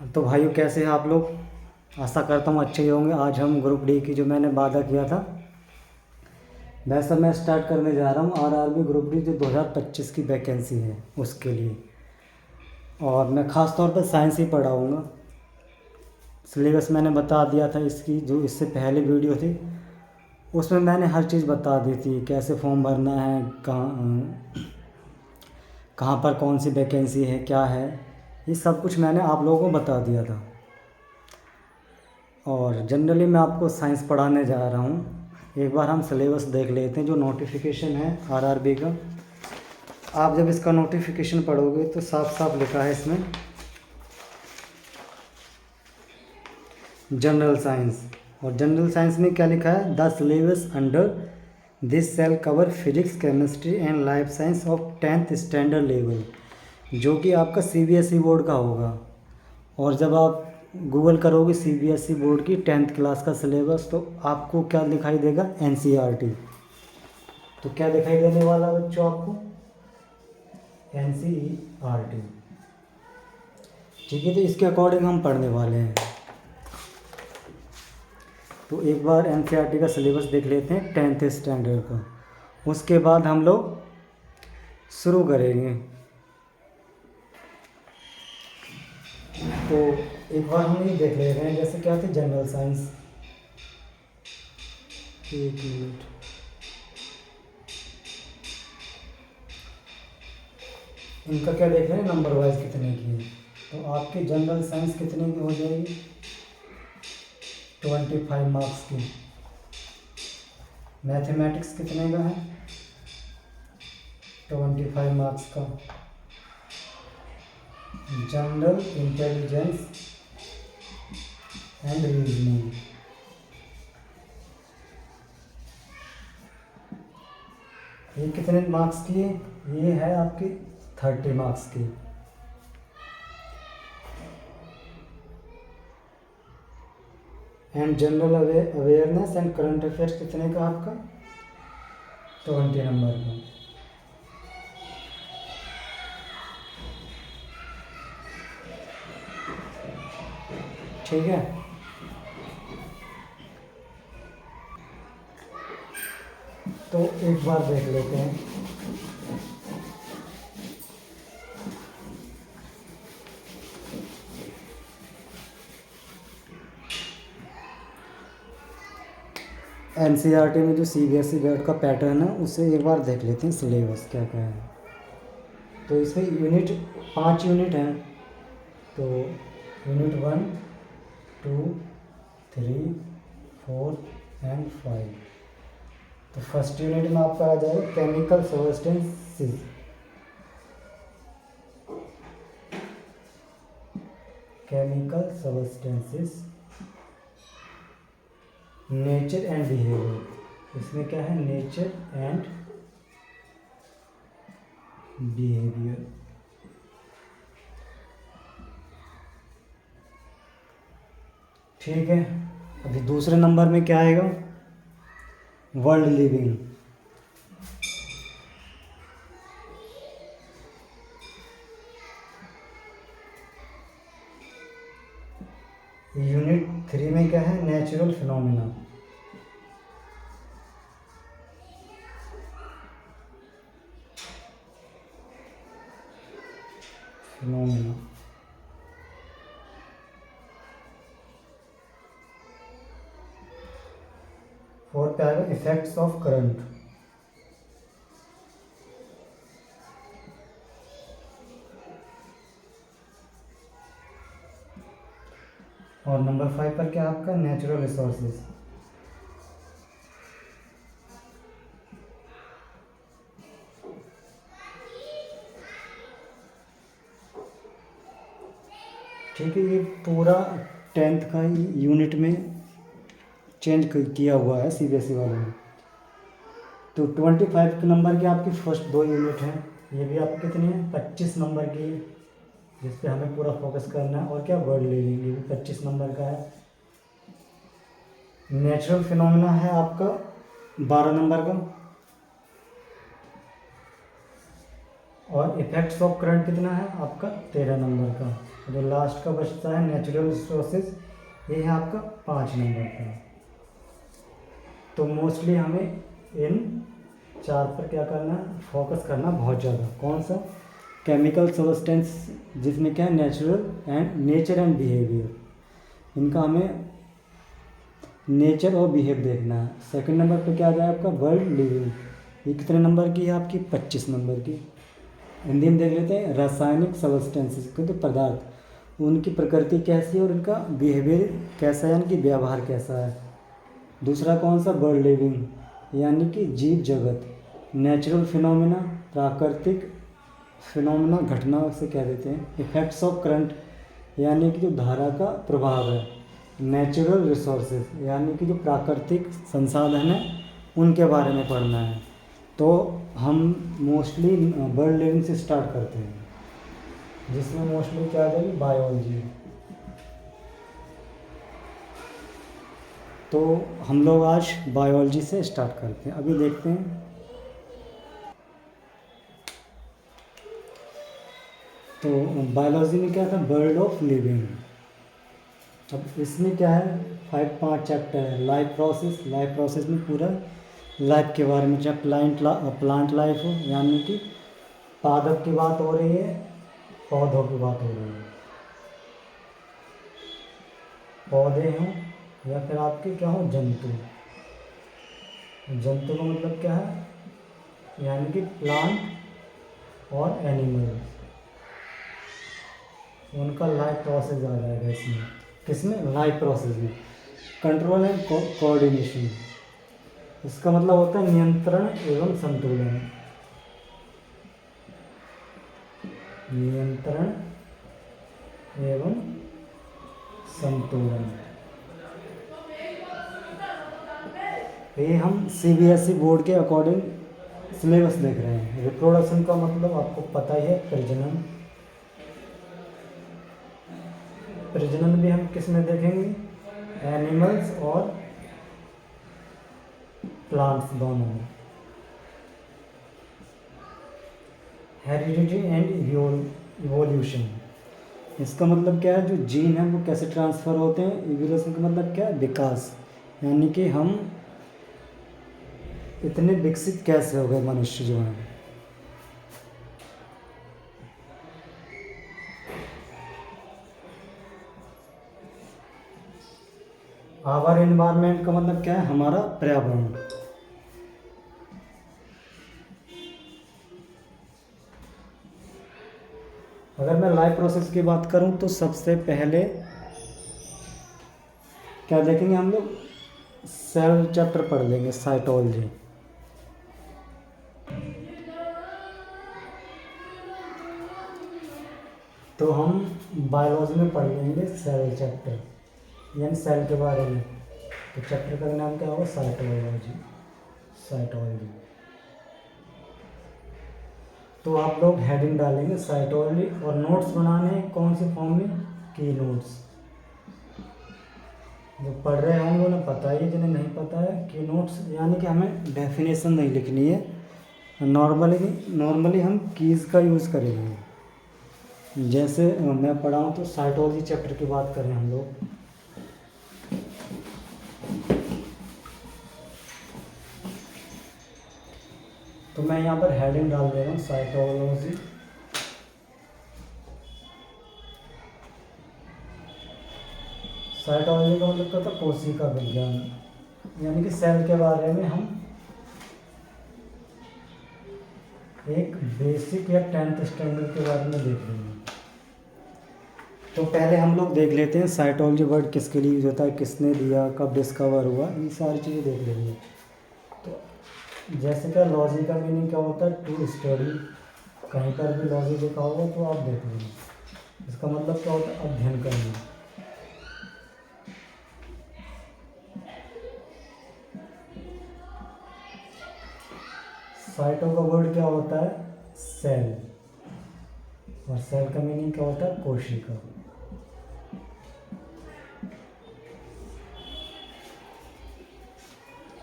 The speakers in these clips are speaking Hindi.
तो भाइयों, कैसे हैं आप लोग? आशा करता हूँ अच्छे ही होंगे। आज हम ग्रुप डी की जो मैंने वादा किया था वैसा मैं स्टार्ट करने जा रहा हूँ। आरआरबी ग्रुप डी जो 2025 की वैकेंसी है उसके लिए। और मैं ख़ास तौर पर साइंस ही पढ़ाऊँगा। सिलेबस मैंने बता दिया था इसकी, जो इससे पहले वीडियो थी उसमें मैंने हर चीज़ बता दी थी, कैसे फॉर्म भरना है, कहाँ पर कौन सी वैकेंसी है, क्या है, ये सब कुछ मैंने आप लोगों को बता दिया था। और जनरली मैं आपको साइंस पढ़ाने जा रहा हूँ। एक बार हम सिलेबस देख लेते हैं। जो नोटिफिकेशन है आरआरबी का, आप जब इसका नोटिफिकेशन पढ़ोगे तो साफ साफ लिखा है इसमें जनरल साइंस। और जनरल साइंस में क्या लिखा है? The syllabus under this cell cover physics, chemistry and life science of 10th standard level, जो कि आपका सीबीएसई बोर्ड का होगा। और जब आप गूगल करोगे सीबीएसई बोर्ड की 10th क्लास का सिलेबस तो आपको क्या दिखाई देगा? एनसीईआरटी। तो क्या दिखाई देने वाला है बच्चों आपको? एनसीईआरटी। ठीक है, तो इसके अकॉर्डिंग हम पढ़ने वाले हैं। तो एक बार एनसीईआरटी का सिलेबस देख लेते हैं 10th स्टैंडर्ड का, उसके बाद हम लोग शुरू करेंगे। तो एक बार हम ये देख ले रहे हैं, जैसे क्या थे जनरल साइंस। एक मिनट, इनका क्या देख रहे हैं नंबर वाइज कितने की है। तो आपकी जनरल साइंस कितने की हो जाएगी? 25 मार्क्स की। मैथमेटिक्स कितने का है? 25 मार्क्स का। जनरल इंटेलिजेंस एंड रीजनिंग, ये कितने मार्क्स की है? ये है आपकी 30 मार्क्स की। And general awareness and current affairs कितने का आपका? 20 नंबर का। ठीक है, तो एक बार देख लेते हैं। एनसीईआरटी में जो सीबीएसई बोर्ड का पैटर्न है उसे एक बार देख लेते हैं, सिलेबस क्या क्या है। तो इसमें यूनिट 5 यूनिट हैं। तो यूनिट 1, 2, 3, 4 एंड 5। तो फर्स्ट यूनिट में आपका आ जाएगा chemical substances. Chemical substances, nature and behaviour. इसमें क्या है? Nature and behaviour. ठीक है, अभी दूसरे नंबर में क्या आएगा? World living. यूनिट 3 में क्या है? Natural phenomena. फिनोमिना। फोर्थ पे आएगा इफेक्ट्स ऑफ करंट। और नंबर 5 पर क्या आपका? Natural resources. ठीक है, ये पूरा 10th का यूनिट में चेंज किया हुआ है सीबीएसई वालों ने। तो 25 नंबर की आपकी फर्स्ट 2 यूनिट हैं। ये भी आपकी कितनी है? 25 नंबर की, जिस पे हमें पूरा फोकस करना है। और क्या? वर्ल्ड लिविंग, ये भी 25 नंबर का है। नेचुरल फिनोमिना है आपका 12 नंबर का। और इफेक्ट्स ऑफ करंट कितना है आपका 13 नंबर का। जो लास्ट का बचता है नेचुरल रिसोर्सेज, ये है आपका 5 नंबर का। तो मोस्टली हमें इन 4 पर क्या करना है, फोकस करना बहुत ज़्यादा। कौन सा, केमिकल सब्सटेंस जिसमें क्या है natural and nature and behaviour, इनका हमें नेचर और बिहेव देखना है। सेकंड नंबर पे क्या आ जाए आपका वर्ल्ड लिविंग, ये कितने नंबर की है आपकी 25 नंबर की। हिंदी में देख लेते हैं रासायनिक सब्सटेंसेस, क्योंकि पदार्थ, उनकी प्रकृति कैसी है और इनका बिहेवियर कैसा है, यानी कि व्यवहार कैसा है। दूसरा कौन सा, वर्ल्ड लिविंग, यानी कि जीव जगत। नेचुरल फिनोमिना, प्राकृतिक फिनोमिना, घटना से कह देते हैं। इफेक्ट्स ऑफ करंट, यानी कि जो धारा का प्रभाव है। नेचुरल रिसोर्सेज, यानी कि जो प्राकृतिक संसाधन है उनके बारे में पढ़ना है। तो हम मोस्टली वर्ल्ड लिविंग से स्टार्ट करते हैं, जिसमें मोस्टली क्या आ जाएगी बायोलॉजी। तो हम लोग आज बायोलॉजी से स्टार्ट करते हैं। अभी देखते हैं तो बायोलॉजी में क्या था, वर्ल्ड ऑफ लिविंग। अब इसमें क्या है, 5 चैप्टर है। लाइफ प्रोसेस, लाइफ प्रोसेस में पूरा लाइफ के बारे में, चाहे प्लांट लाइफ हो, यानी कि पादप की बात हो रही है, पौधों की बात हो रही है, पौधे हों या फिर आपके क्या हो जंतु। जंतु का मतलब क्या है, यानी कि प्लांट और एनिमल, उनका लाइफ प्रोसेस आ जाएगा इसमें। किसमें, लाइफ प्रोसेस में। कंट्रोल एंड कोऑर्डिनेशन, इसका मतलब होता है नियंत्रण एवं संतुलन। नियंत्रण एवं संतुलन, ये हम सीबीएसई बोर्ड के अकॉर्डिंग सिलेबस देख रहे हैं। रिप्रोडक्शन का मतलब आपको पता ही है, प्रजनन। प्रजनन भी हम किस में देखेंगे, एनिमल्स और प्लांट्स दोनों में। हेरिडिटी एंड इवोल्यूशन, इसका मतलब क्या है, जो जीन है वो कैसे ट्रांसफ़र होते हैं। इवोल्यूशन का मतलब क्या है, विकास, यानी कि हम इतने विकसित कैसे हो गए मनुष्य जो हैं। आवर एनवायरनमेंट का मतलब क्या है, हमारा पर्यावरण। अगर मैं लाइफ प्रोसेस की बात करूं तो सबसे पहले क्या देखेंगे हम लोग, सेल चैप्टर पढ़ लेंगे, साइटोलॉजी। तो हम बायोलॉजी में पढ़ लेंगे सेल चैप्टर, यानी सेल के बारे में। तो चैप्टर का नाम क्या होगा, साइटोलॉजी। साइटोलॉजी, तो आप लोग हेडिंग डालेंगे साइटोलॉजी, और नोट्स बनाने हैं कौन से फॉर्म में, की नोट्स। जो पढ़ रहे होंगे उन्हें पता ही, जिन्हें नहीं पता है की नोट्स, यानी कि हमें डेफिनेशन नहीं लिखनी है, नॉर्मली हम कीज़ का यूज़ करेंगे। जैसे मैं पढ़ाऊँ तो साइटोलॉजी चैप्टर की बात करें हम लोग, तो मैं यहाँ पर हेडिंग डाल दे रहा हूँ साइटोलॉजी। साइटोलॉजी का मतलब क्या था, कोशिका विज्ञान, यानी कि सेल के बारे में हम एक बेसिक या 10th स्टैंडर्ड के बारे में देख लेंगे। तो पहले हम लोग देख लेते हैं साइटोलॉजी वर्ड किसके लिए यूज होता है, किसने दिया, कब डिस्कवर हुआ, ये सारी चीज़ें देख लेंगे। तो जैसे क्या लॉजी का मीनिंग क्या होता है, टू स्टडी। कहीं पर भी लॉजी लिखा होगा तो आप देख लेंगे, इसका मतलब क्या होता है, अध्ययन करना। साइटो का वर्ड क्या होता है, सेल, और सेल का मीनिंग क्या होता है, कोशिका।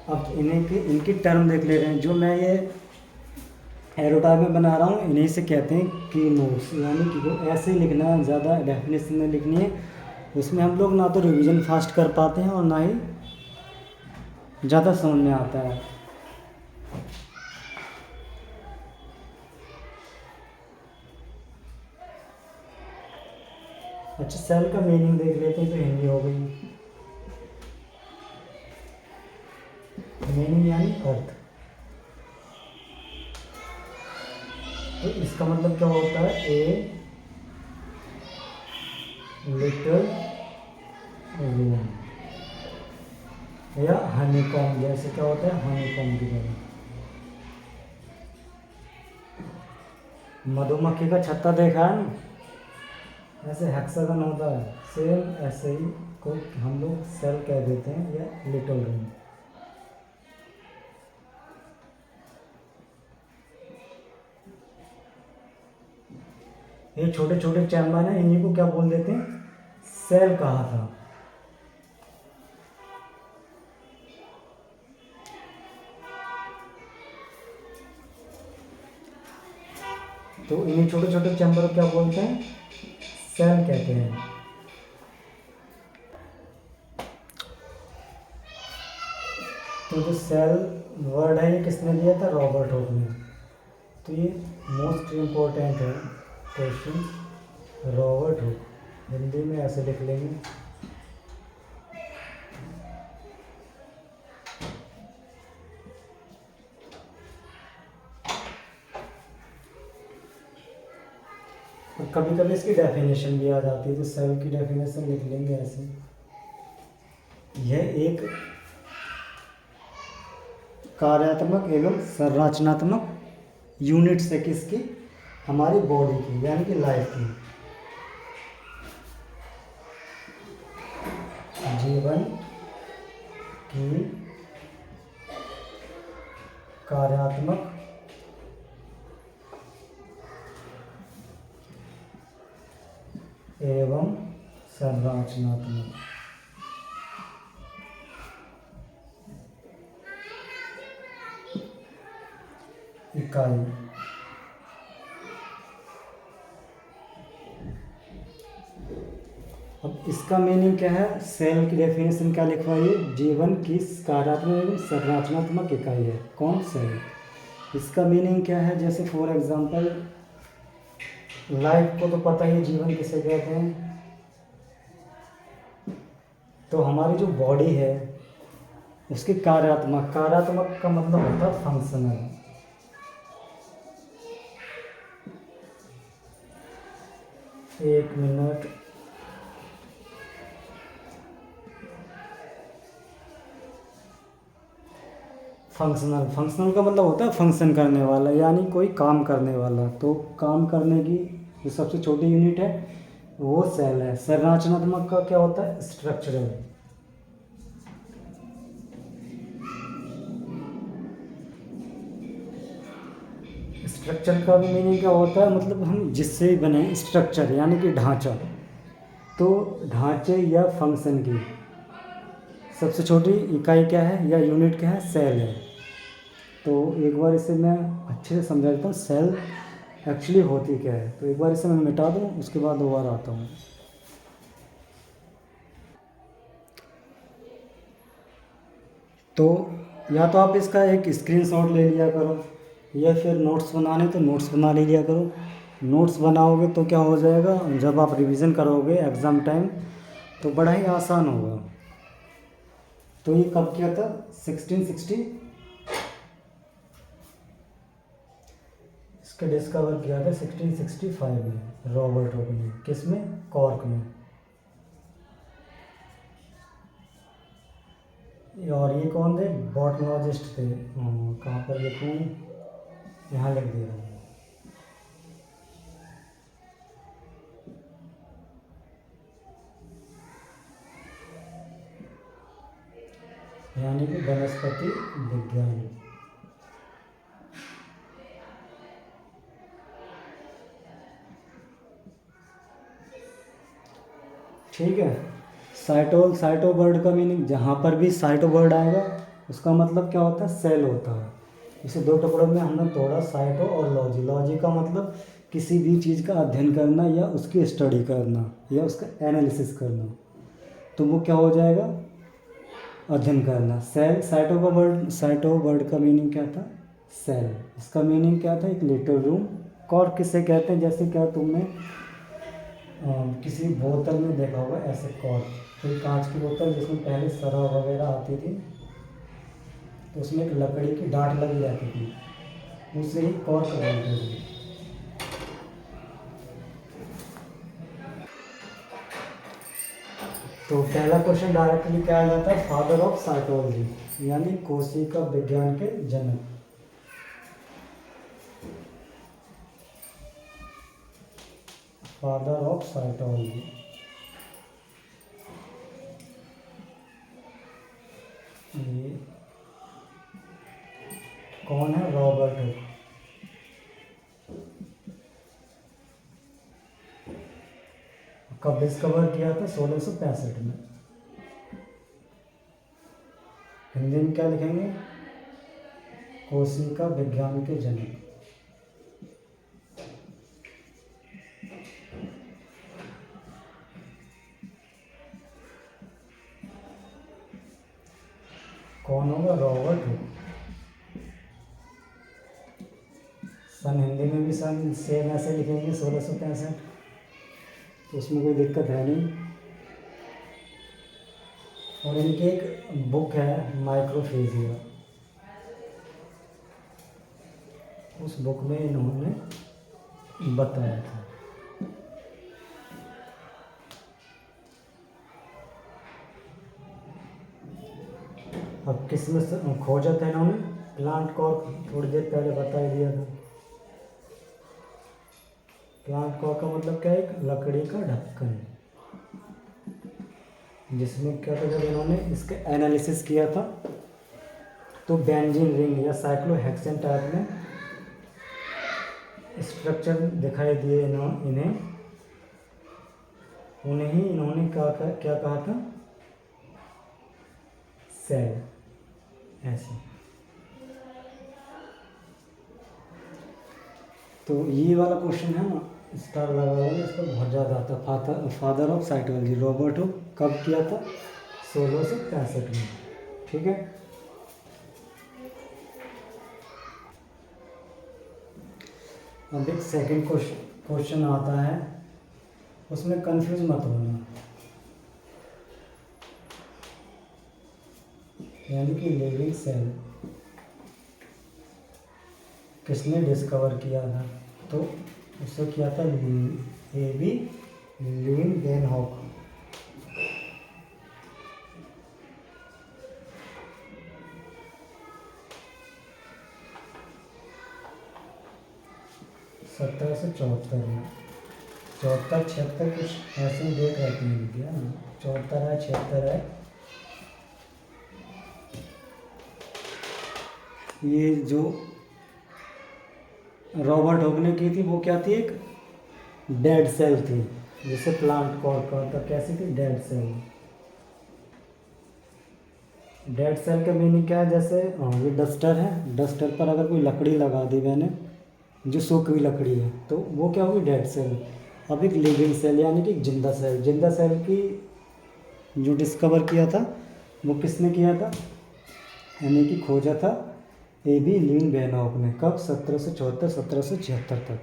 अब इनकी टर्म देख ले रहे हैं। जो मैं ये एरो टाइप में बना रहा हूँ, इन्हीं से कहते हैं की नोट्स, यानी कि जो ऐसे ही लिखना है, ज़्यादा डेफिनेशन में लिखनी है। उसमें हम लोग ना तो रिवीजन फास्ट कर पाते हैं और ना ही ज़्यादा समझ में आता है। अच्छा, सेल का मीनिंग देख लेते हैं, तो हिंदी हो गई। मीनिंग यानी अर्थ। तो इसका मतलब क्या होता है, ए लिटिल रूम, या हनीकॉम्ब, जैसे क्या होता है हनीकॉम्ब की तरह। मधुमक्खी का छत्ता देखा है ना, ऐसे हेक्सागन होता है, सेम ऐसे ही को हम लोग सेल कह देते हैं, या लिटिल रूम। ये छोटे छोटे चैम्बर हैं, इन्हीं को क्या बोल देते हैं, सेल कहा था। तो इन्हीं छोटे छोटे चैम्बर को क्या बोलते हैं, सेल कहते हैं। तो जो सेल वर्ड है ये किसने दिया था, रॉबर्ट हुक ने। तो ये मोस्ट इम्पोर्टेंट है क्वेश्चन, रॉबर्ट हुक। हिंदी में ऐसे लिख लेंगे। और कभी कभी इसकी डेफिनेशन भी आ जाती है, तो सेल की डेफिनेशन लिख लेंगे ऐसे। यह एक कार्यात्मक एवं संरचनात्मक यूनिट्स है किसकी, हमारी बॉडी की, यानी कि लाइफ की। जीवन की कार्यात्मक एवं संरचनात्मक इकाई। अब इसका मीनिंग क्या है, सेल की डेफिनेशन क्या लिखवाइए, जीवन की कार्यात्मक एवं संरचनात्मक इकाई है। कौन, सेल। इसका मीनिंग क्या है, जैसे फॉर एग्जांपल लाइफ को तो पता ही, जीवन किसे कहते हैं। तो हमारी जो बॉडी है उसकी कार्यात्मक, कार्यात्मक का मतलब होता है फंक्शनल। एक मिनट, फंक्शनल, फंक्शनल का मतलब होता है फंक्शन करने वाला, यानी कोई काम करने वाला। तो काम करने की जो सबसे छोटी यूनिट है वो सेल है। संरचनात्मक का क्या होता है, स्ट्रक्चरल। स्ट्रक्चर का भी मीनिंग क्या होता है, मतलब हम जिससे बने, स्ट्रक्चर यानी कि ढांचा। तो ढांचे या फंक्शन की सबसे छोटी इकाई क्या है या यूनिट क्या है, सेल है। तो एक बार इसे मैं अच्छे से समझा देता हूँ, सेल एक्चुअली होती क्या है। तो एक बार इसे मैं मिटा दूँ, उसके बाद दोबारा आता हूँ। तो या तो आप इसका एक स्क्रीनशॉट ले लिया करो, या फिर नोट्स बनाने तो नोट्स बना ले लिया करो। नोट्स बनाओगे तो क्या हो जाएगा, जब आप रिवीजन करोगे एग्ज़ाम टाइम तो बड़ा ही आसान होगा। तो ये कब किया था, 1660 इसका डिस्कवर किया था 1665 में रॉबर्ट हुक ने। किस में, कॉर्क में। और ये कौन थे, बॉटनोलॉजिस्ट थे। कहाँ पर लिखूँ, यहाँ लिख दिया। यानी कि वनस्पति विज्ञान। ठीक है। साइटोल, साइटो वर्ड का मीनिंग, जहाँ पर भी साइटो वर्ड आएगा उसका मतलब क्या होता है, सेल होता है। इसे दो टुकड़ों में हमने तोड़ा, साइटो और लॉजी। लॉजी का मतलब किसी भी चीज़ का अध्ययन करना या उसकी स्टडी करना या उसका एनालिसिस करना, तो वो क्या हो जाएगा, अध्ययन करना। सेल, साइटो वर्ड का मीनिंग क्या था, सेल। इसका मीनिंग क्या था, एक लिटिल रूम। कॉर्क किसे कहते हैं, जैसे क्या तुमने किसी बोतल में देखा होगा ऐसे कॉर्क, कोई कांच की बोतल जिसमें पहले शराब वगैरह आती थी, तो उसमें एक लकड़ी की डांट लगी रहती थी, उसे ही कॉर्क बोलते थे। तो पहला क्वेश्चन डायरेक्टली क्या आ जाता है, फादर ऑफ साइकोलॉजी, यानी कोशिका विज्ञान के जनक। फादर ऑफ साइकोलॉजी, ये कौन है, रॉबर्ट हुक। कब डिस्कवर किया था, 1665 में। हिंदी में क्या लिखेंगे, कोशिका विज्ञान के जनक। कौन होगा, रॉबर्ट हुक। सन हिंदी में भी सन सेम ऐसे लिखेंगे, 1665, तो उसमें कोई दिक्कत है नहीं। और इनकी एक बुक है माइक्रोफिजिया, उस बुक में इन्होंने बताया था। अब किस में खोजा था इन्होंने, प्लांट कॉर्क, थोड़ी देर पहले बता ही दिया था। प्लांट कॉर्क का मतलब क्या है, एक लकड़ी का ढक्कन, जिसमें क्या था, जब इन्होंने इसके एनालिसिस किया था तो बेंजीन रिंग या साइक्लोहेक्सेन टाइप में स्ट्रक्चर दिखाई दिए इन्हें, उन्हें ही इन्होंने क्या कहा था, सेल, ऐसे। तो ये वाला क्वेश्चन है ना, स्टार लगा हुआ है, इस पर बहुत ज़्यादा आता है। Father of psychology Robert Hooke, कब किया था, 1665 में। ठीक है, अब एक सेकंड क्वेश्चन आता है, उसमें कंफ्यूज मत होना, यानी कि लिविंग सेल किसने डिस्कवर किया था, तो उसे किया था एबी ल्यूवेनहॉक। सत्रह सौ चौहत्तर में, 74 76 कुछ ऐसे ही डेट रहती है क्या, 74 है 76 है। ये जो रॉबर्ट हुक ने की थी वो क्या थी, एक डेड सेल थी, जिसे प्लांट कॉर्क का था। कैसी थी, डेड सेल। डेड सेल का मीनिंग क्या है, जैसे ये डस्टर है, डस्टर पर अगर कोई लकड़ी लगा दी मैंने, जो सूखी हुई लकड़ी है, तो वो क्या होगी, डेड सेल। अब एक लिविंग सेल यानी कि जिंदा सेल, जिंदा सेल की जो डिस्कवर किया था वो किसने किया था, यानी कि खोजा था एबी ल्यूवेनहॉक ने। कब, 1774 1776 तक।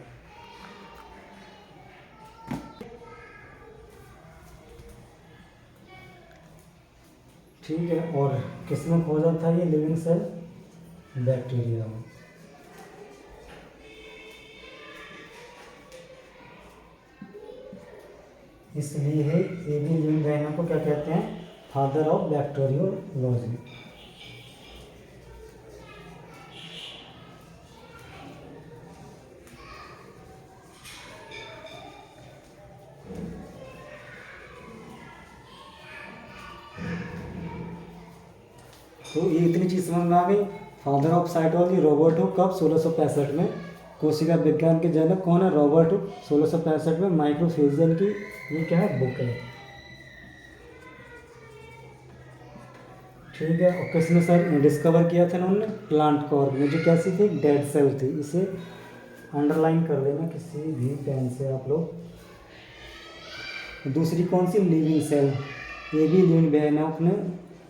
ठीक है, और किसने खोजा था ये लिविंग सेल, बैक्टीरिया में। इसलिए है एबी ल्यूवेनहॉक को क्या कहते हैं, फादर ऑफ बैक्टीरियोलॉजी। तो ये इतनी चीज़ समझ में आ गई। Father of psychology Robert Hooke, कब, 1665 में। कोशिका विज्ञान के जनक कौन है, रॉबर्ट हुक, 1665 में। माइक्रोफिजियन की ये क्या है, बुक है। ठीक है। और किसने सर डिस्कवर किया था इन्होंने? प्लांट कॉर्प में, जो कैसी थी? डेड सेल थी। इसे अंडरलाइन कर लेना किसी भी पेन से आप लोग। दूसरी कौन सी? Living cell. ये भी लिविंग बेहनॉक ने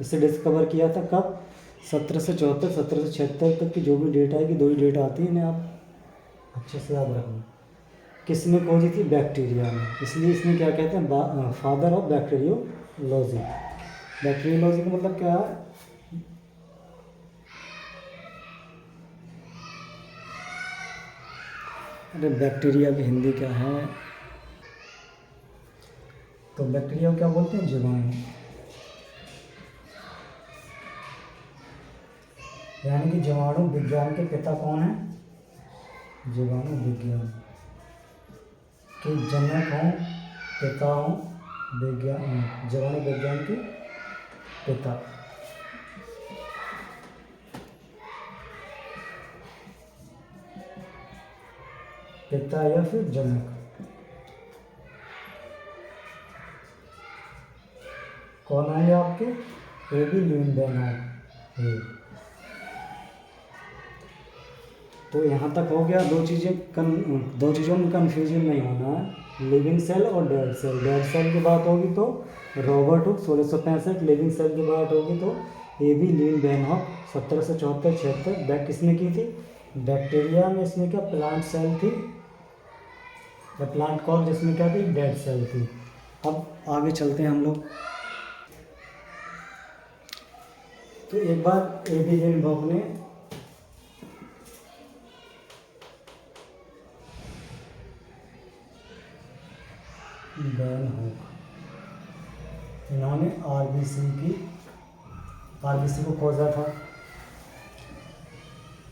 इसे डिस्कवर किया था। कब? 1774 1776 तक की जो भी डेट आएगी, दो ही डेट आती है, इन्हें आप अच्छे से याद रखना। किसने खोजी थी? बैक्टीरिया ने। इसलिए इसमें क्या कहते हैं? Father of bacteriology. बैक्टीरियोलॉजी का मतलब क्या है? अरे बैक्टीरिया की हिंदी क्या है? तो बैक्टीरिया को क्या बोलते हैं? जीवाणु। यानी कि जीवाणु विज्ञान के पिता कौन है? जीवाणु विज्ञान के जनक हों, पिता हों, विज्ञान जीवाणु विज्ञान के पिता। पिता या फिर जनक। कौन आएंगे आपके? एबी ल्यूइनबेर्नॉक है। तो यहाँ तक हो गया। दो चीज़ों में कन्फ्यूजन नहीं होना है, लिविंग सेल और डेड सेल। डेड सेल की बात होगी तो रॉबर्ट हुक 1665, लिविंग सेल की बात होगी तो एबी ल्यूइनबेर्नॉक 1774-76। बैक किसने की थी? बैक्टीरिया में। इसमें क्या? प्लांट सेल थी, या प्लांट कॉर्प, जिसमें क्या थी? डेड सेल थी। अब आगे चलते हैं हम लोग। तो एक बार एबी ल्यूइनबेर्नॉक ने इन्होंने आरबीसी को खोजा था।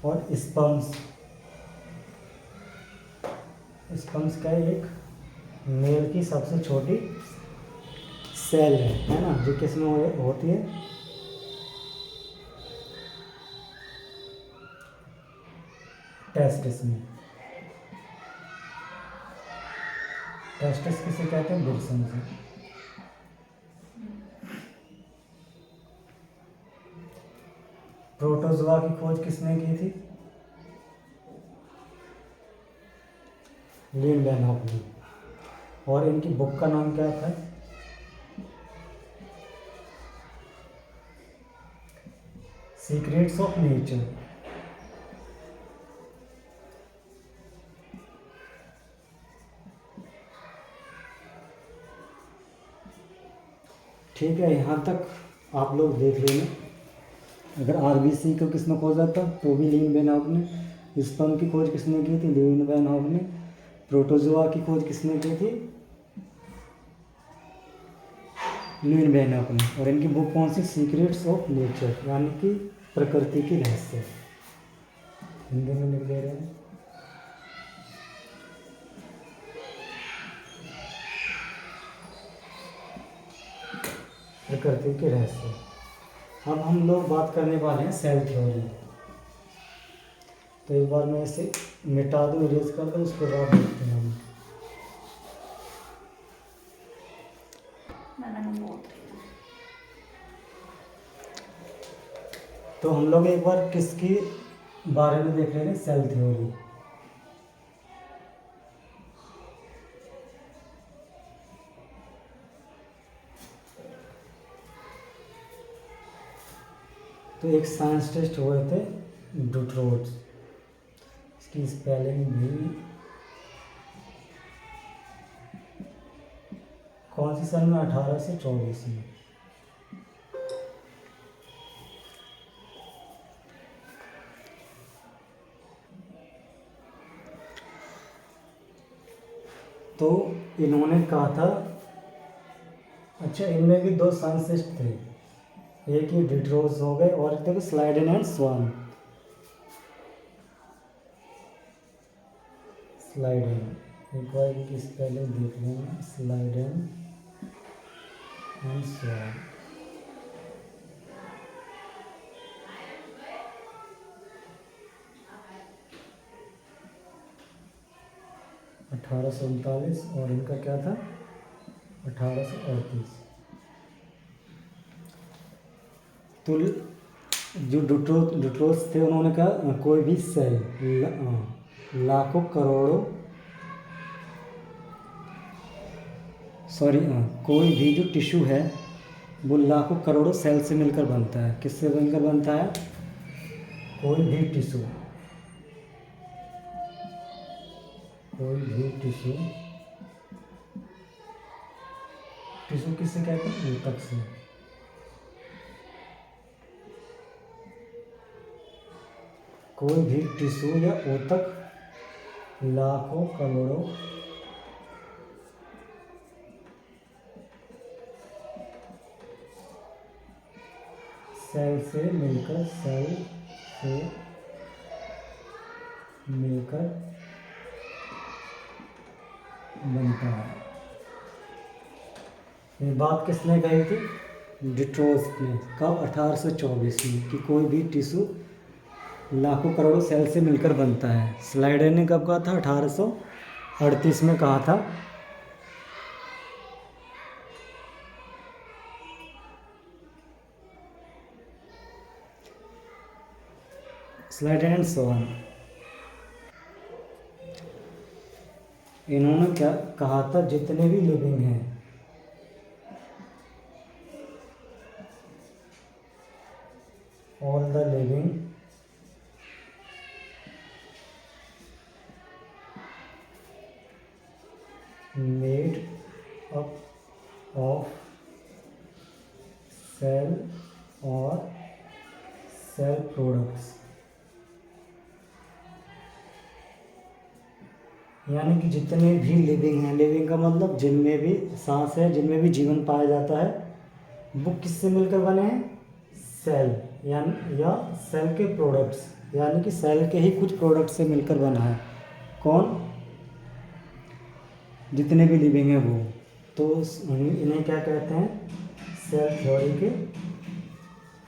और स्पम्स का एक मेल की सबसे छोटी सेल है ना, जो किसमें होती है? टेस्टिस में। टेस्टिस किसे कहते हैं? विल्सन से। प्रोटोजोआ की खोज किसने की थी? ल्यूइनबेर्नॉक ने। और इनकी बुक का नाम क्या था? Secrets of nature. ठीक है, यहाँ तक आप लोग देख लेना। अगर आरबीसी को किसने खोजा था? तो भी ल्यूइनबेर्नॉक ने। स्पर्म की खोज किसने की थी? ल्यूइनबेर्नॉक ने। प्रोटोजोआ की खोज किसने की थी? ल्यूइनबेर्नॉक ने। और इनकी बुक कौन सी? सीक्रेट्स ऑफ नेचर, यानी कि प्रकृति की रहस्य। हिंदी में लिख दे रहे हैं। प्रकृति के रहस्य। अब हम लोग बात करने वाले हैं सेल थ्योरी। तो एक बार मैं इसे मिटा दूँ, इरेज कर दूँ, उसके बाद देखते हैं हम। तो हम लोग एक बार किसकी बारे में देख रहे हैं? Cell theory. तो एक साइंटिस्ट हुए थे डुट्रोज, इसकी स्पेलिंग भी कौन सी सन में? 1824 में। तो इन्होंने कहा था, अच्छा इनमें भी दो साइंटिस्ट थे, एक ही डिट्रोज हो गए और एक थे स्लाइडन एंड स्वान। स्लाइडन, एक बार इनकी स्पेलिंग देख लेंगे, स्लाइडन एंड स्वान। $1839 और इनका क्या था? 1838। तो जो डुट्रोस थे उन्होंने कहा कोई भी सेल लाखों करोड़ों कोई भी जो टिश्यू है वो लाखों करोड़ों सेल से मिलकर बनता है। किससे मिलकर बनता है? कोई भी टिश्यू टिश्यू किससे कहते हैं? ऊतक से। कोई भी टिश्यू या ऊतक लाखों करोड़ों सेल से मिलकर बनता है। ये बात किसने कही थी? डिट्रोस ने। कब? 1824 में, कि कोई भी टिश्यू लाखों करोड़ों सेल से मिलकर बनता है। स्लाइडर ने कब कहा था? 1838 में कहा था। स्लाइडर एंड सोहन, इन्होंने क्या कहा था? जितने भी लिविंग हैं, all the living made up of cell और सेल प्रोडक्ट्स, यानी कि जितने भी लिविंग हैं, लिविंग का मतलब जिनमें भी सांस है, जिनमें भी जीवन पाया जाता है, वो किससे मिलकर बने हैं? सेल या सेल के प्रोडक्ट्स, यानी कि सेल के ही कुछ प्रोडक्ट से मिलकर बना है। कौन? जितने भी लिविंग हैं वो। तो इन्हें क्या कहते हैं? सेल थ्योरी के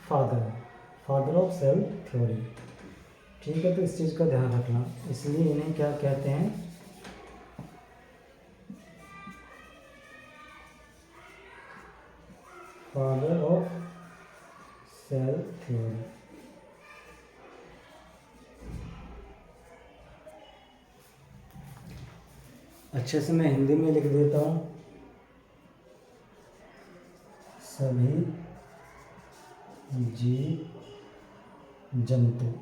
फादर ऑफ सेल थ्योरी। ठीक है, तो इस चीज़ का ध्यान रखना। इसलिए इन्हें क्या कहते हैं? Father of cell theory. अच्छे से मैं हिंदी में लिख देता हूँ। सभी जीव जंतु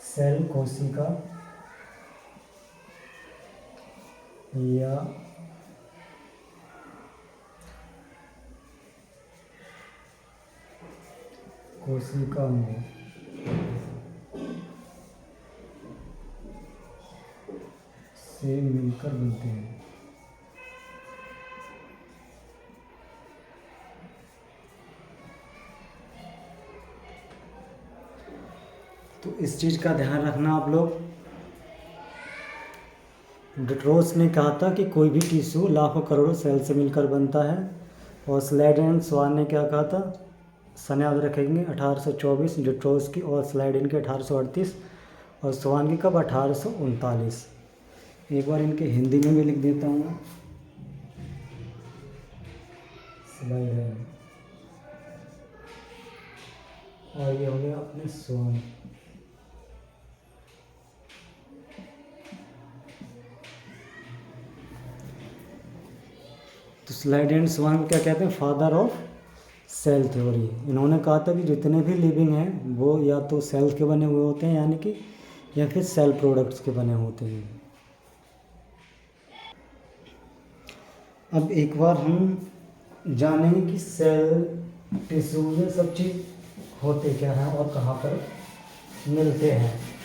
सेल कोशिका या कोशिका में से मिलकर बनते हैं। तो इस चीज़ का ध्यान रखना आप लोग। डिट्रोस ने कहा था कि कोई भी टिश्यू लाखों करोड़ों सेल से मिलकर बनता है, और स्लाइडर एंड स्वान ने क्या कहा था? सन याद रखेंगे, 1824 डिट्रोस की, और स्लाइडर के 1838, और स्वान की कब? 1839। एक बार इनके हिंदी में भी लिख देता हूँ मैं। स्लाइडर, और ये हो गया अपने स्वान। तो स्लाइडर एंड स्वान क्या कहते हैं? Father of cell theory. इन्होंने कहा था कि जितने भी लिविंग हैं वो या तो सेल के बने हुए होते हैं, यानी कि, या फिर सेल प्रोडक्ट्स के बने होते हैं। अब एक बार हम जानेंगे कि सेल, टिश्यू, ये सब चीज़ होते क्या हैं और कहाँ पर मिलते हैं।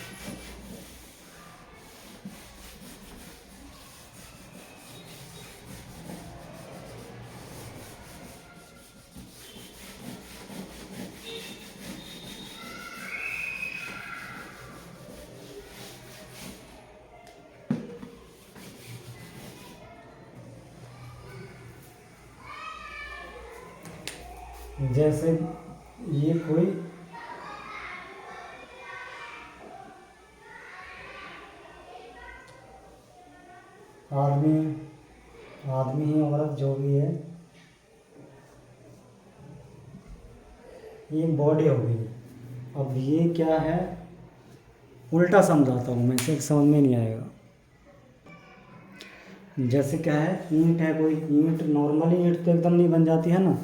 जैसे ये कोई आदमी आदमी ही औरत जो भी है, ये बॉडी हो गई। अब ये क्या है, उल्टा समझाता हूँ मैं, इसे समझ में नहीं आएगा। जैसे क्या है, ईंट है, कोई ईंट नॉर्मली ईंट तो एकदम नहीं बन जाती है ना,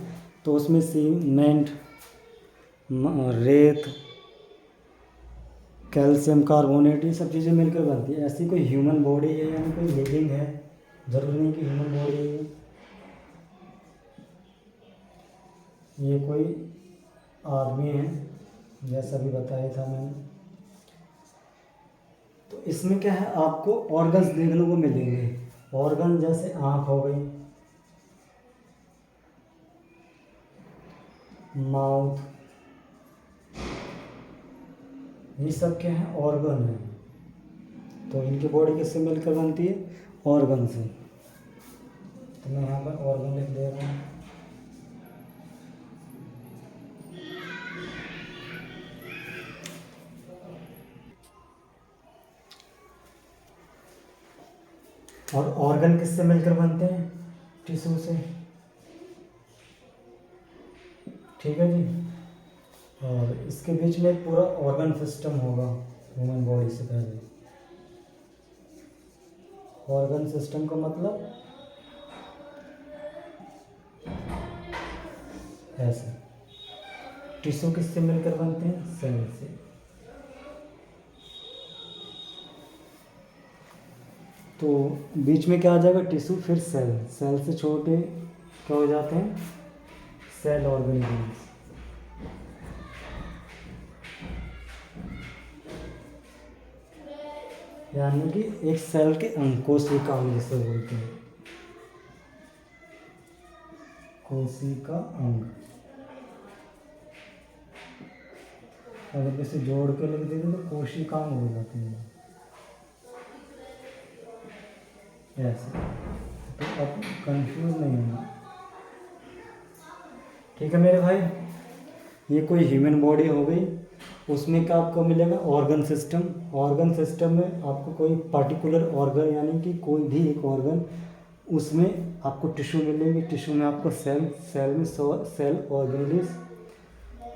तो उसमें सीमेंट, रेत, कैल्शियम कार्बोनेट, ये सब चीज़ें मिलकर बनती है। ऐसी कोई ह्यूमन बॉडी है, यानी कोई लिविंग है, ज़रूरी नहीं कि ह्यूमन बॉडी है, ये कोई आदमी है, जैसा भी बताया था मैंने। तो इसमें क्या है, आपको ऑर्गन्स देखने को मिलेंगे। ऑर्गन जैसे आँख हो गई, माउथ, ये सब क्या है, ऑर्गन है। तो इनकी बॉडी किससे मिलकर बनती है, ऑर्गन से। तो मैं यहाँ पर ऑर्गन लिख दे रहा हूँ। और ऑर्गन किससे मिलकर बनते हैं, टिश्यू से, ठीक है जी। और इसके बीच में पूरा ऑर्गन सिस्टम होगा ह्यूमन बॉडी से पहले। ऑर्गन सिस्टम का मतलब ऐसे। टिश्यू किससे मिलकर बनते हैं, सेल से। तो बीच में क्या आ जाएगा, टिश्यू, फिर सेल, सेल से छोटे क्या हो जाते हैं, सेल ऑर्गेनिजम्स। यानी कि एक सेल के अंग, कोशिका अंग जिसे बोलते हैं, कोशिका अंग। अगर जैसे जोड़ के लिख देते तो कोशिकांग हो जाती है ऐसे। तो अब कंफ्यूज नहीं होना, ठीक है मेरे भाई। ये कोई ह्यूमन बॉडी हो गई, उसमें क्या आपको मिलेगा, ऑर्गन सिस्टम। ऑर्गन सिस्टम में आपको कोई पर्टिकुलर ऑर्गन, यानी कि कोई भी एक ऑर्गन, उसमें आपको टिश्यू मिलेंगे। टिश्यू में आपको सेल, सेल में सेल ऑर्गेनेलिस,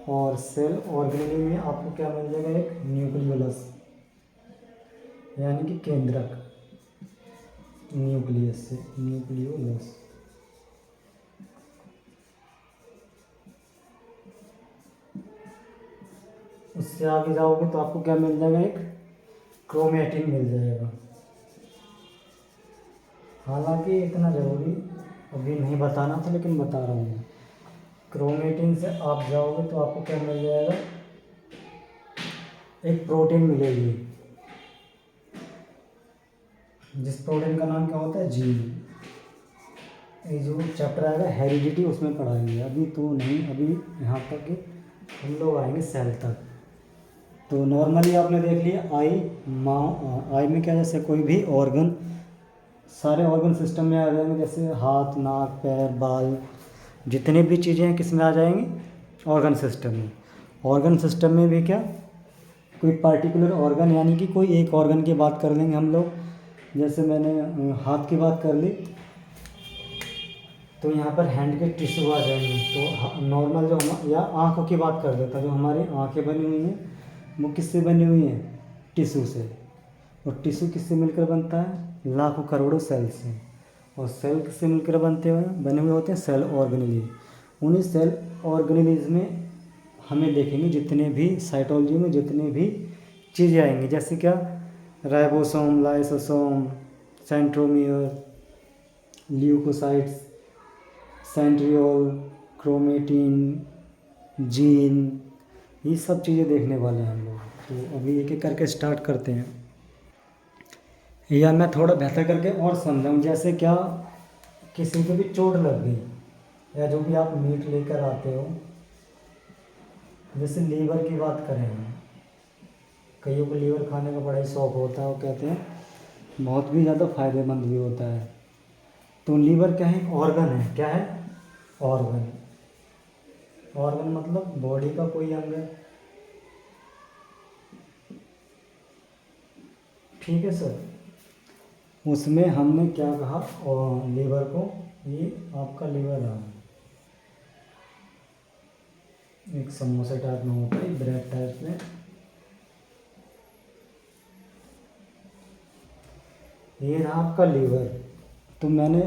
और सेल ऑर्गेनेली में आपको क्या मिल जाएगा, एक न्यूक्लियोलस, यानी कि केंद्रक, न्यूक्लियस से न्यूक्लियोलस। उससे आगे जाओगे तो आपको क्या मिल जाएगा, एक क्रोमेटिन मिल जाएगा। हालांकि इतना ज़रूरी अभी नहीं बताना था, लेकिन बता रहा हूँ मैं। क्रोमेटिन से आप जाओगे तो आपको क्या मिल जाएगा, एक प्रोटीन मिलेगी, जिस प्रोटीन का नाम क्या होता है, जीन। ये जो चैप्टर आएगा हेरिडिटी, उसमें पढ़ाएंगे, अभी तो नहीं, अभी यहाँ तक कि हम लोग आएंगे सेल तक। तो नॉर्मली आपने देख लिया आई में क्या, जैसे कोई भी ऑर्गन, सारे ऑर्गन सिस्टम में आ जाएंगे, जैसे हाथ, नाक, पैर, बाल, जितने भी चीज़ें हैं किस में आ जाएंगी, ऑर्गन सिस्टम में। ऑर्गन सिस्टम में भी क्या, कोई पार्टिकुलर ऑर्गन, यानी कि कोई एक ऑर्गन की बात कर लेंगे हम लोग। जैसे मैंने हाथ की बात कर ली, तो यहाँ पर हैंड के टिश्यू आ जाएंगे। तो नॉर्मल जो हम, या आँखों की बात कर देता, जो हमारी आँखें बनी हुई हैं वो किससे बनी हुई हैं, टिश्यू से। और टिश्यू किससे मिलकर बनता है, लाखों करोड़ों सेल से। और सेल किससे मिलकर बने हुए होते हैं, सेल ऑर्गेनेली। उन्हीं सेल ऑर्गेनेलीज में हमें देखेंगे जितने भी साइटोलॉजी में जितने भी चीज़ें आएंगी, जैसे क्या, ribosome, lysosome, centromere, leucocytes, centriole, chromatin, gene, ये सब चीज़ें देखने वाले हैं हम लोग। तो अभी एक एक करके स्टार्ट करते हैं, या मैं थोड़ा बेहतर करके और समझाऊँ। जैसे क्या, किसी को भी चोट लग गई, या जो भी आप मीट लेकर आते हो, जैसे लीवर की बात करें हम, कईयों को लीवर खाने का बड़ा ही शौक़ होता है, वो कहते हैं बहुत भी ज़्यादा फायदेमंद भी होता है। तो लीवर क्या है, ऑर्गन है, क्या है, ऑर्गन। ऑर्गन मतलब बॉडी का कोई अंग है, ठीक है सर। उसमें हमने क्या कहा, और लीवर को, ये आपका लीवर रहा, एक समोसे टाइप में होता है, ब्रेड टाइप में, ये रहा आपका लीवर। तो मैंने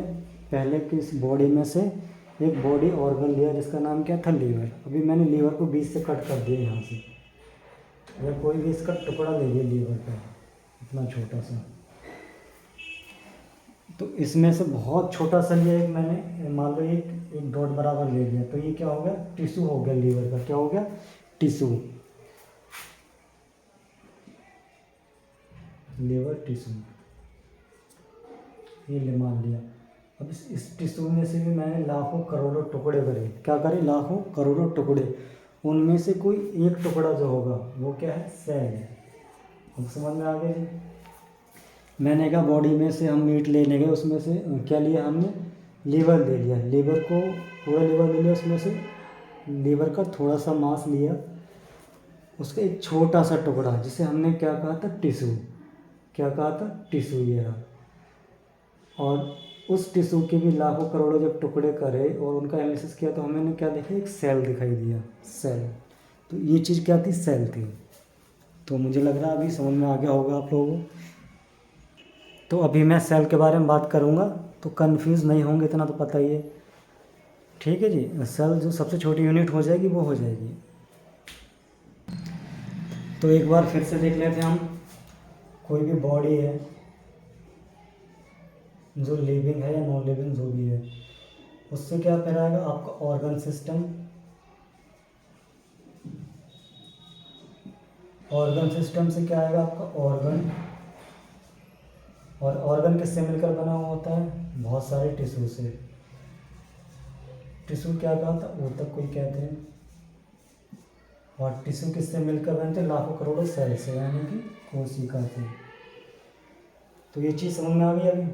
पहले की इस बॉडी में से एक बॉडी ऑर्गन लिया जिसका नाम क्या था, लीवर। अभी मैंने लीवर को बीच से कट कर दिया यहाँ से, या कोई भी इसका टुकड़ा ले लिया लीवर का, इतना छोटा सा। तो इसमें से बहुत छोटा सा लिया एक मैंने, मान लो एक डॉट बराबर ले लिया, तो ये क्या हो गया, टिश्यू हो गया लीवर का। क्या हो गया, टिश्यू, लीवर टिश्यू, ये ले मान लिया। अब इस टिश्यू में से भी मैंने लाखों करोड़ों टुकड़े करे। क्या करे, लाखों करोड़ों टुकड़े। उनमें से कोई एक टुकड़ा जो होगा वो क्या है, सेल है। अब समझ में आ गया जी। मैंने कहा बॉडी में से हम मीट लेने गए, उसमें से क्या लिया हमने, लीवर ले लिया। लीवर को पूरा लीवर ले लिया, उसमें से लीवर का थोड़ा सा मांस लिया, उसका एक छोटा सा टुकड़ा जिसे हमने क्या कहा था, टिश्यू। क्या कहा था, टिश्यू, ये रहा। और उस टिश्यू के भी लाखों करोड़ों जब टुकड़े करे और उनका एनालिसिस किया तो हमें क्या देखा, एक सेल दिखाई दिया, सेल। तो ये चीज़ क्या थी, सेल थी। तो मुझे लग रहा है अभी समझ में आ गया होगा आप लोगों को। तो अभी मैं सेल के बारे में बात करूँगा, तो कंफ्यूज नहीं होंगे, इतना तो पता ही है। ठीक है जी। सेल जो सबसे छोटी यूनिट हो जाएगी वो हो जाएगी। तो एक बार फिर से देख लेते हैं हम, कोई भी बॉडी है जो लिविंग है या नॉन लिविंग जो भी है, उससे क्या कराएगा आपका ऑर्गन सिस्टम। ऑर्गन सिस्टम से क्या आएगा आपका ऑर्गन, और ऑर्गन किससे मिलकर बना हुआ होता है, बहुत सारे टिश्यू से। टिश्यू क्या कहा था, ऊतक कोई कहते हैं। और टिश्यू किससे मिलकर बनते हैं, लाखों करोड़ों सेल से, यानी कि कोशिका से। तो ये चीज़ समझ में आ गई अभी।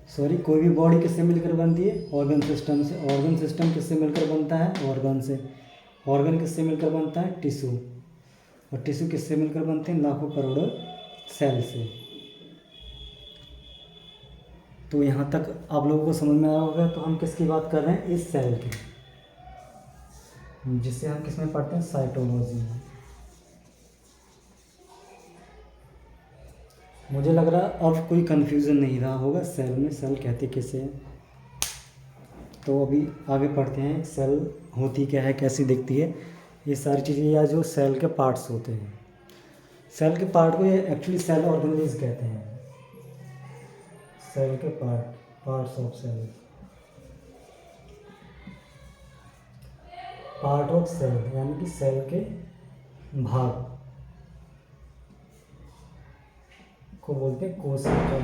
सॉरी, कोई भी बॉडी किससे मिलकर बनती है, ऑर्गन सिस्टम से। ऑर्गन सिस्टम किससे मिलकर बनता है, ऑर्गन से। ऑर्गन किससे मिलकर बनता है, टिश्यू। और टिश्यू किससे मिलकर बनते हैं, लाखों करोड़ों सेल से। तो यहाँ तक आप लोगों को समझ में आया होगा। तो हम किसकी बात कर रहे हैं, इस सेल की, जिसे हम किस में पढ़ते हैं, साइटोलॉजी में। मुझे लग रहा अब कोई कन्फ्यूज़न नहीं रहा होगा सेल में, सेल कहते किसे हैं। तो अभी आगे पढ़ते हैं, सेल होती क्या है, कैसी दिखती है, ये सारी चीज़ें, या जो सेल के पार्ट्स होते हैं। सेल के पार्ट को ये एक्चुअली सेल ऑर्गेनेल्स कहते हैं। सेल के parts of cell, part of cell, यानी कि सेल के भाग को बोलते हैं कोशिका।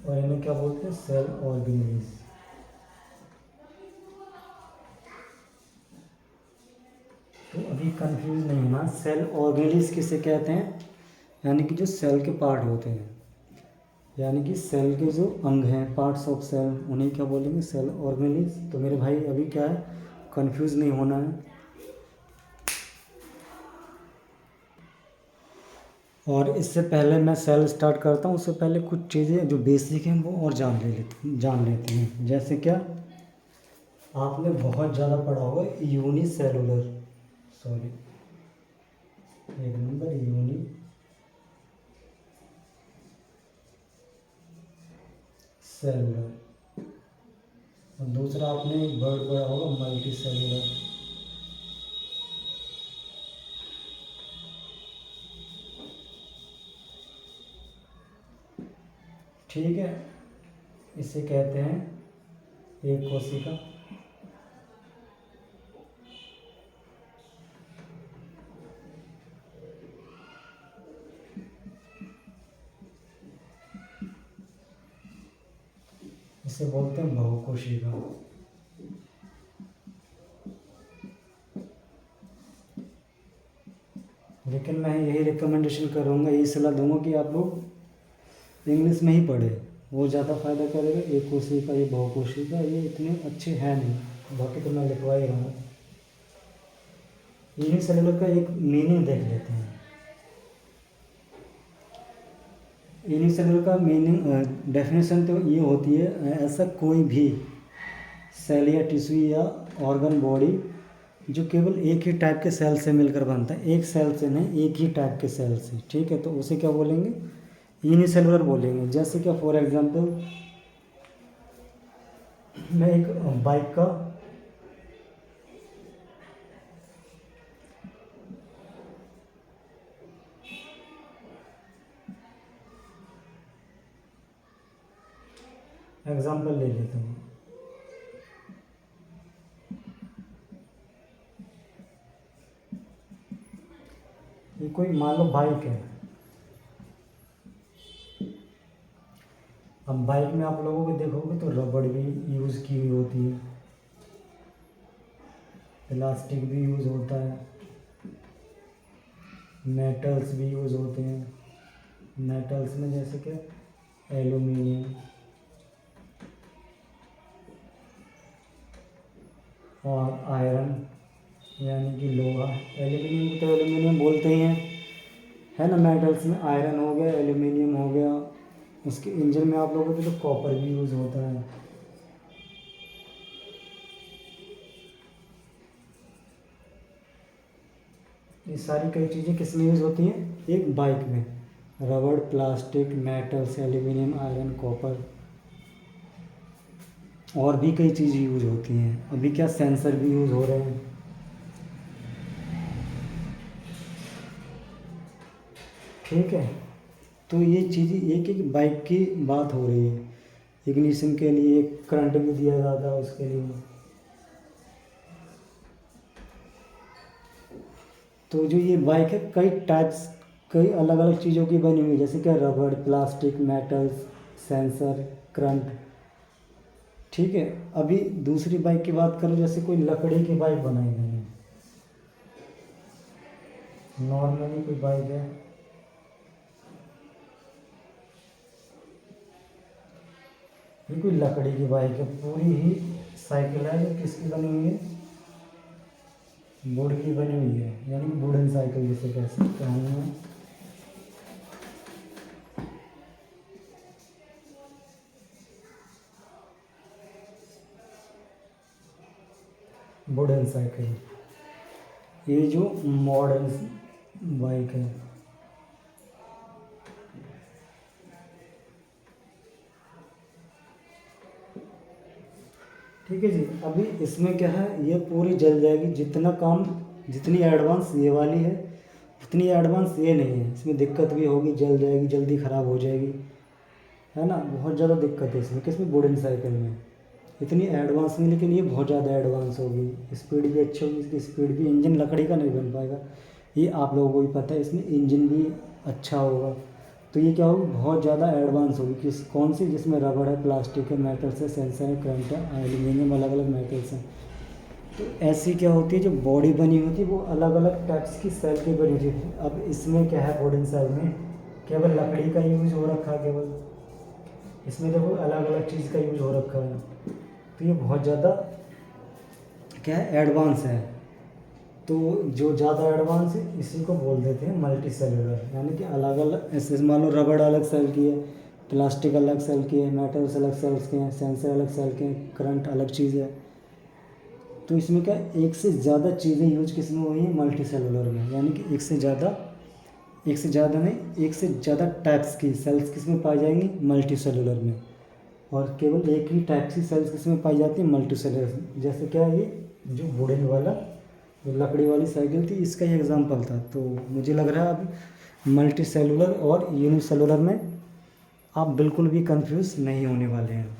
और इन्हें क्या बोलते हैं, सेल ऑर्गेनेल्स। तो अभी कंफ्यूज नहीं होना, सेल ऑर्गेनेल्स किसे कहते हैं, यानी कि जो सेल के पार्ट होते हैं, यानी कि सेल के जो अंग हैं, पार्ट्स ऑफ सेल, उन्हें क्या बोलेंगे, सेल ऑर्गेनेल्स। तो मेरे भाई अभी क्या है, कंफ्यूज नहीं होना है। और इससे पहले मैं सेल स्टार्ट करता हूँ, उससे पहले कुछ चीज़ें जो बेसिक हैं वो और जान लेते हैं। जैसे क्या, आपने बहुत ज़्यादा पढ़ा होगा यूनिसेलुलर, सॉरी एक नंबर, यूनिसेलुलर। और दूसरा आपने एक वर्ड पढ़ा होगा मल्टी सेलुलर। ठीक है, इसे कहते हैं एक कोशिका। इसे बोलते हैं बहुकोशिका। लेकिन मैं यही रिकमेंडेशन करूँगा, यही सलाह दूंगा कि आप लोग इंग्लिश में ही पढ़े, वो ज़्यादा फ़ायदा करेगा। एक कोशिका का, ये बहुकोशिका का, ये इतने अच्छे हैं नहीं। बाकी तो मैं लिखवा ही रहा हूँ। यूनिसेलुलर का एक मीनिंग देख लेते हैं। यूनिसेलुलर का मीनिंग, डेफिनेशन तो ये होती है, ऐसा कोई भी सेल या टिश्यू या ऑर्गन बॉडी जो केवल एक ही टाइप के सेल से मिलकर बनता है, एक सेल से नहीं, एक ही टाइप के सेल से, ठीक है। तो उसे क्या बोलेंगे? यूनिसेलुलर बोलेंगे। जैसे क्या, फॉर एग्जांपल मैं एक बाइक का एग्जांपल ले लेता हूँ। ये कोई मान लो बाइक है। अब बाइक में आप लोगों को देखोगे तो रबड़ भी यूज़ की हुई होती है, प्लास्टिक भी यूज़ होता है, मेटल्स भी यूज़ होते हैं। मेटल्स में जैसे कि एल्यूमिनियम और आयरन, यानी कि लोहा। एल्यूमिनियम को तो एल्यूमिनियम बोलते ही हैं, है ना। मेटल्स में आयरन हो गया, एल्यूमिनियम हो गया। उसके इंजन में आप लोगों को तो कॉपर भी यूज़ होता है। ये सारी कई चीज़ें किस में यूज़ होती हैं? एक बाइक में। रबड़, plastic, metals, aluminium, iron, copper, और भी कई चीज़ें यूज़ होती हैं। अभी क्या, सेंसर भी यूज़ हो रहे हैं, ठीक है। तो ये चीज़ें, एक एक बाइक की बात हो रही है। इग्निशन के लिए करंट भी दिया जाता है उसके लिए। तो जो ये बाइक है, कई टाइप्स, कई अलग अलग चीज़ों की बनी हुई है। जैसे कि रबड़, प्लास्टिक, मेटल्स, सेंसर, करंट, ठीक है। अभी दूसरी बाइक की बात करूँ, जैसे कोई लकड़ी की बाइक बनाई गई है, नॉर्मली कोई बाइक है, ये कोई लकड़ी की बाइक है, पूरी ही साइकिल है। ये किसकी बनी हुई है? वुड की बनी हुई है, यानी कि वुडन साइकिल जिसे कह सकते हैं। वुडन साइकिल, ये जो मॉडर्न बाइक है। ठीक है जी। अभी इसमें क्या है, ये पूरी जल जाएगी। जितना काम, जितनी एडवांस ये वाली है, उतनी एडवांस ये नहीं है। इसमें दिक्कत भी होगी, जल जाएगी, जल्दी ख़राब हो जाएगी, है ना। बहुत ज़्यादा दिक्कत है इसमें, किसमें? वुडन साइकिल में। इतनी एडवांस नहीं, लेकिन ये बहुत ज़्यादा एडवांस होगी। स्पीड भी अच्छी होगी, इसकी स्पीड भी। इंजन लकड़ी का नहीं बन पाएगा, ये आप लोगों को भी पता है। इसमें इंजन भी अच्छा होगा। तो ये क्या होगी, बहुत ज़्यादा एडवांस होगी। कौन सी? जिसमें रबड़ है, प्लास्टिक है, मेटल्स है, सेंसर है, करंट है, एल्यूमिनियम, अलग अलग मेटल्स हैं। तो ऐसी क्या होती है, जो बॉडी बनी होती है वो अलग अलग टाइप्स की सेल की बनी होती है। अब इसमें क्या है, वुडन सेल में केवल लकड़ी का यूज़ हो रखा है केवल। इसमें देखो अलग अलग चीज़ का यूज़ हो रखा है। तो ये बहुत ज़्यादा क्या है, एडवांस है। तो जो ज़्यादा एडवांस है, इसी को बोल देते हैं मल्टी सेलुलर। यानी कि अलग अलग, ऐसे मान लो रबड़ अलग सेल की है, प्लास्टिक अलग सेल की है, मेटल्स अलग सेल्स के हैं, सेंसर अलग सेल के हैं, करंट अलग चीज़ है। तो इसमें क्या, एक से ज़्यादा चीज़ें यूज किस में हुई हैं? मल्टी सेलुलर में। यानी कि एक से ज़्यादा, एक से ज़्यादा नहीं, एक से ज़्यादा टाइप्स की सेल्स किस में पाई जाएंगी? मल्टी सेलुलर में। और केवल एक ही टाइप की सेल्स किस में पाई जाती है? मल्टी सेलुलर में। जैसे क्या, ये जो वुडन वाला, जो लकड़ी वाली साइकिल थी, इसका ही एग्जांपल था। तो मुझे लग रहा है अब मल्टी सेलुलर और यूनिसेलुलर में आप बिल्कुल भी कंफ्यूज नहीं होने वाले हैं।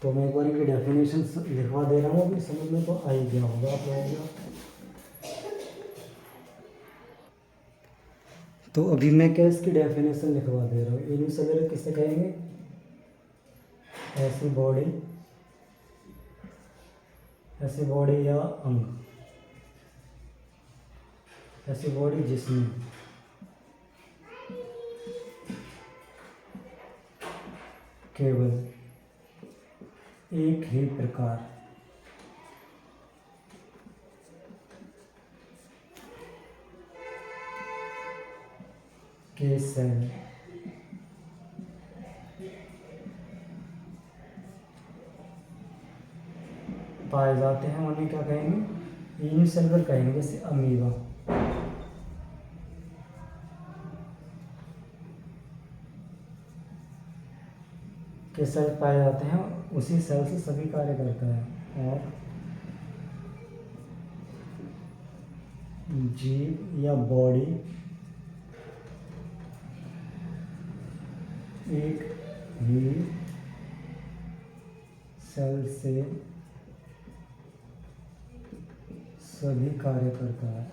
तो मैं एक बार इनकी डेफिनेशन लिखवा दे रहा हूँ, अभी समझ में तो आ ही गया होगा आप लोगों को। तो अभी मैं क्या, इसकी डेफिनेशन लिखवा दे रहा हूँ। यूनिसेलुलर किसे कहेंगे? ऐसी बॉडी, ऐसी बॉडी या अंग, ऐसी बॉडी जिसमें केवल एक ही प्रकार के सेल पाए जाते हैं, उन्हें क्या कहेंगे? यूनिसेलुलर कहेंगे, जैसे अमीबा। के सेल पाए जाते हैं, उसी सेल से सभी कार्य करता है। और जीव या बॉडी एक ही सेल से सभी कार्य करता है।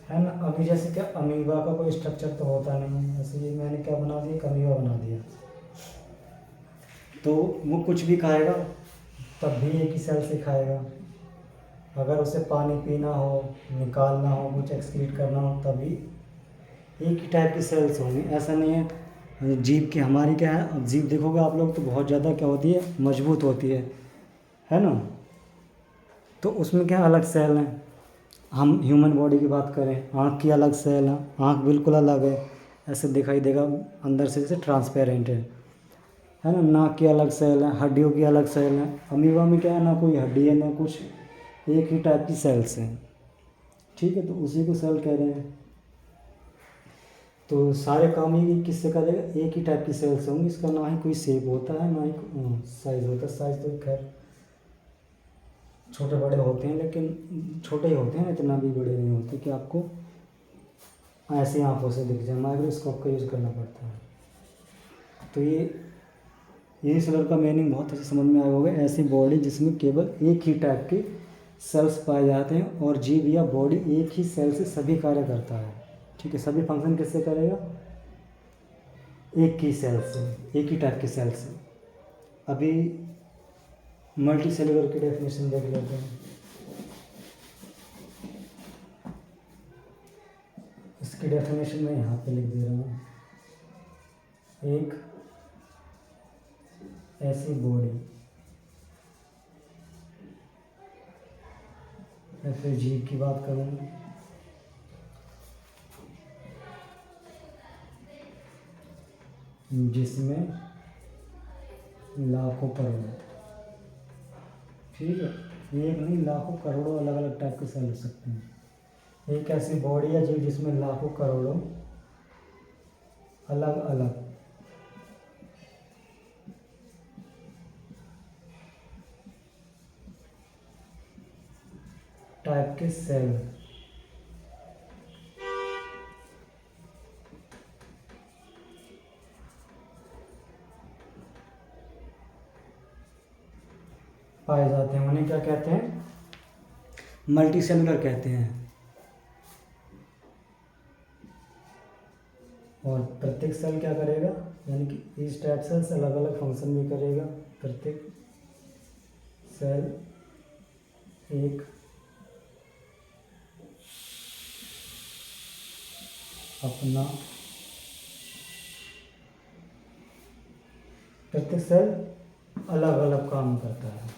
है ना? अभी जैसे क्या अमीबा का कोई स्ट्रक्चर तो होता नहीं है, ऐसे ये मैंने क्या बना दिया, एक अमीबा बना दिया, तो वो कुछ भी खाएगा तब भी एक ही सेल से खाएगा। अगर उसे पानी पीना हो, निकालना हो, कुछ एक्सक्रीट करना हो, तभी एक ही टाइप की सेल्स होंगी। ऐसा नहीं है। जीभ की हमारी क्या है, अब जीभ देखोगे आप लोग तो बहुत ज़्यादा क्या होती है, मजबूत होती है ना? तो उसमें क्या अलग सेल हैं। हम ह्यूमन बॉडी की बात करें, आँख की अलग सेल है, आँख बिल्कुल अलग है, ऐसे दिखाई देगा अंदर से, जैसे ट्रांसपेरेंट है ना? नाक की अलग सेल है, हड्डियों की अलग सेल है। अमीबा में क्या है, ना कोई हड्डी है ना कुछ, एक ही टाइप की सेल्स हैं। ठीक है, तो उसी को सेल कह रहे हैं। तो सारे काम ही किससे करेगा, एक ही टाइप की सेल्स होंगी। इसका ना ही कोई शेप होता है, ना ही साइज़ होता है। साइज़ तो खैर छोटे बड़े होते हैं, लेकिन छोटे ही होते हैं, इतना भी बड़े नहीं होते कि आपको ऐसी आंखों से दिख जाए। माइक्रोस्कोप का यूज़ करना पड़ता है। तो ये सेलर का मीनिंग बहुत अच्छे समझ में आया होगा। ऐसी बॉडी जिसमें केवल एक ही टाइप के सेल्स पाए जाते हैं, और जीव या बॉडी एक ही सेल से सभी कार्य करता है। ठीक है, सभी फंक्शन किससे करेगा, एक ही सेल से, एक ही टाइप के सेल से। अभी मल्टी सेलुलर की डेफिनेशन देख लेते हैं। इसकी डेफिनेशन मैं यहाँ पे लिख दे रहा हूँ। एक ऐसी बॉडी या फिर जीव की बात करूँगा, जिसमें लाखों करोड़ों, ठीक है, एक नहीं लाखों करोड़ों अलग अलग टाइप के सेल हो सकते हैं। एक ऐसी बॉडी या जीव जिसमें लाखों करोड़ों अलग अलग टाइप के सेल पाए जाते हैं, उन्हें क्या कहते हैं, मल्टी सेलुलर कहते हैं। और प्रत्येक सेल क्या करेगा, यानी कि इस टाइप सेल्स अलग अलग फंक्शन भी करेगा। प्रत्येक सेल एक अपना, प्रत्येक सेल अलग अलग काम करता है।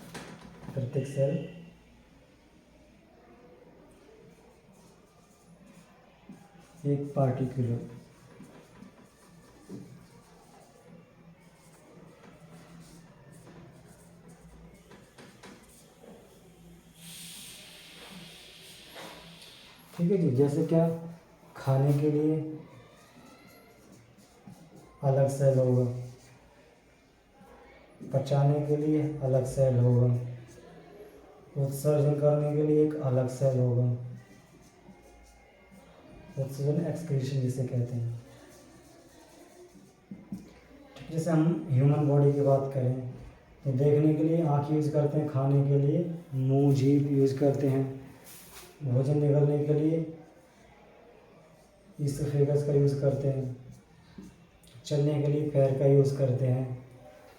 प्रत्येक सेल एक पार्टिकुलर ठीक है जी। जैसे क्या, खाने के लिए अलग सेल होगा, पचाने के लिए अलग सेल होगा, उत्सर्जन करने के लिए एक अलग सेल होगा, ऑक्सीजन एक्सक्रीशन जिसे कहते हैं। ठीक, जैसे हम ह्यूमन बॉडी की बात करें तो देखने के लिए आँख यूज़ करते हैं, खाने के लिए मुंह जीभ यूज़ करते हैं, भोजन निगलने के लिए ईसोफेगस का यूज़ करते हैं, चलने के लिए पैर का यूज़ करते हैं,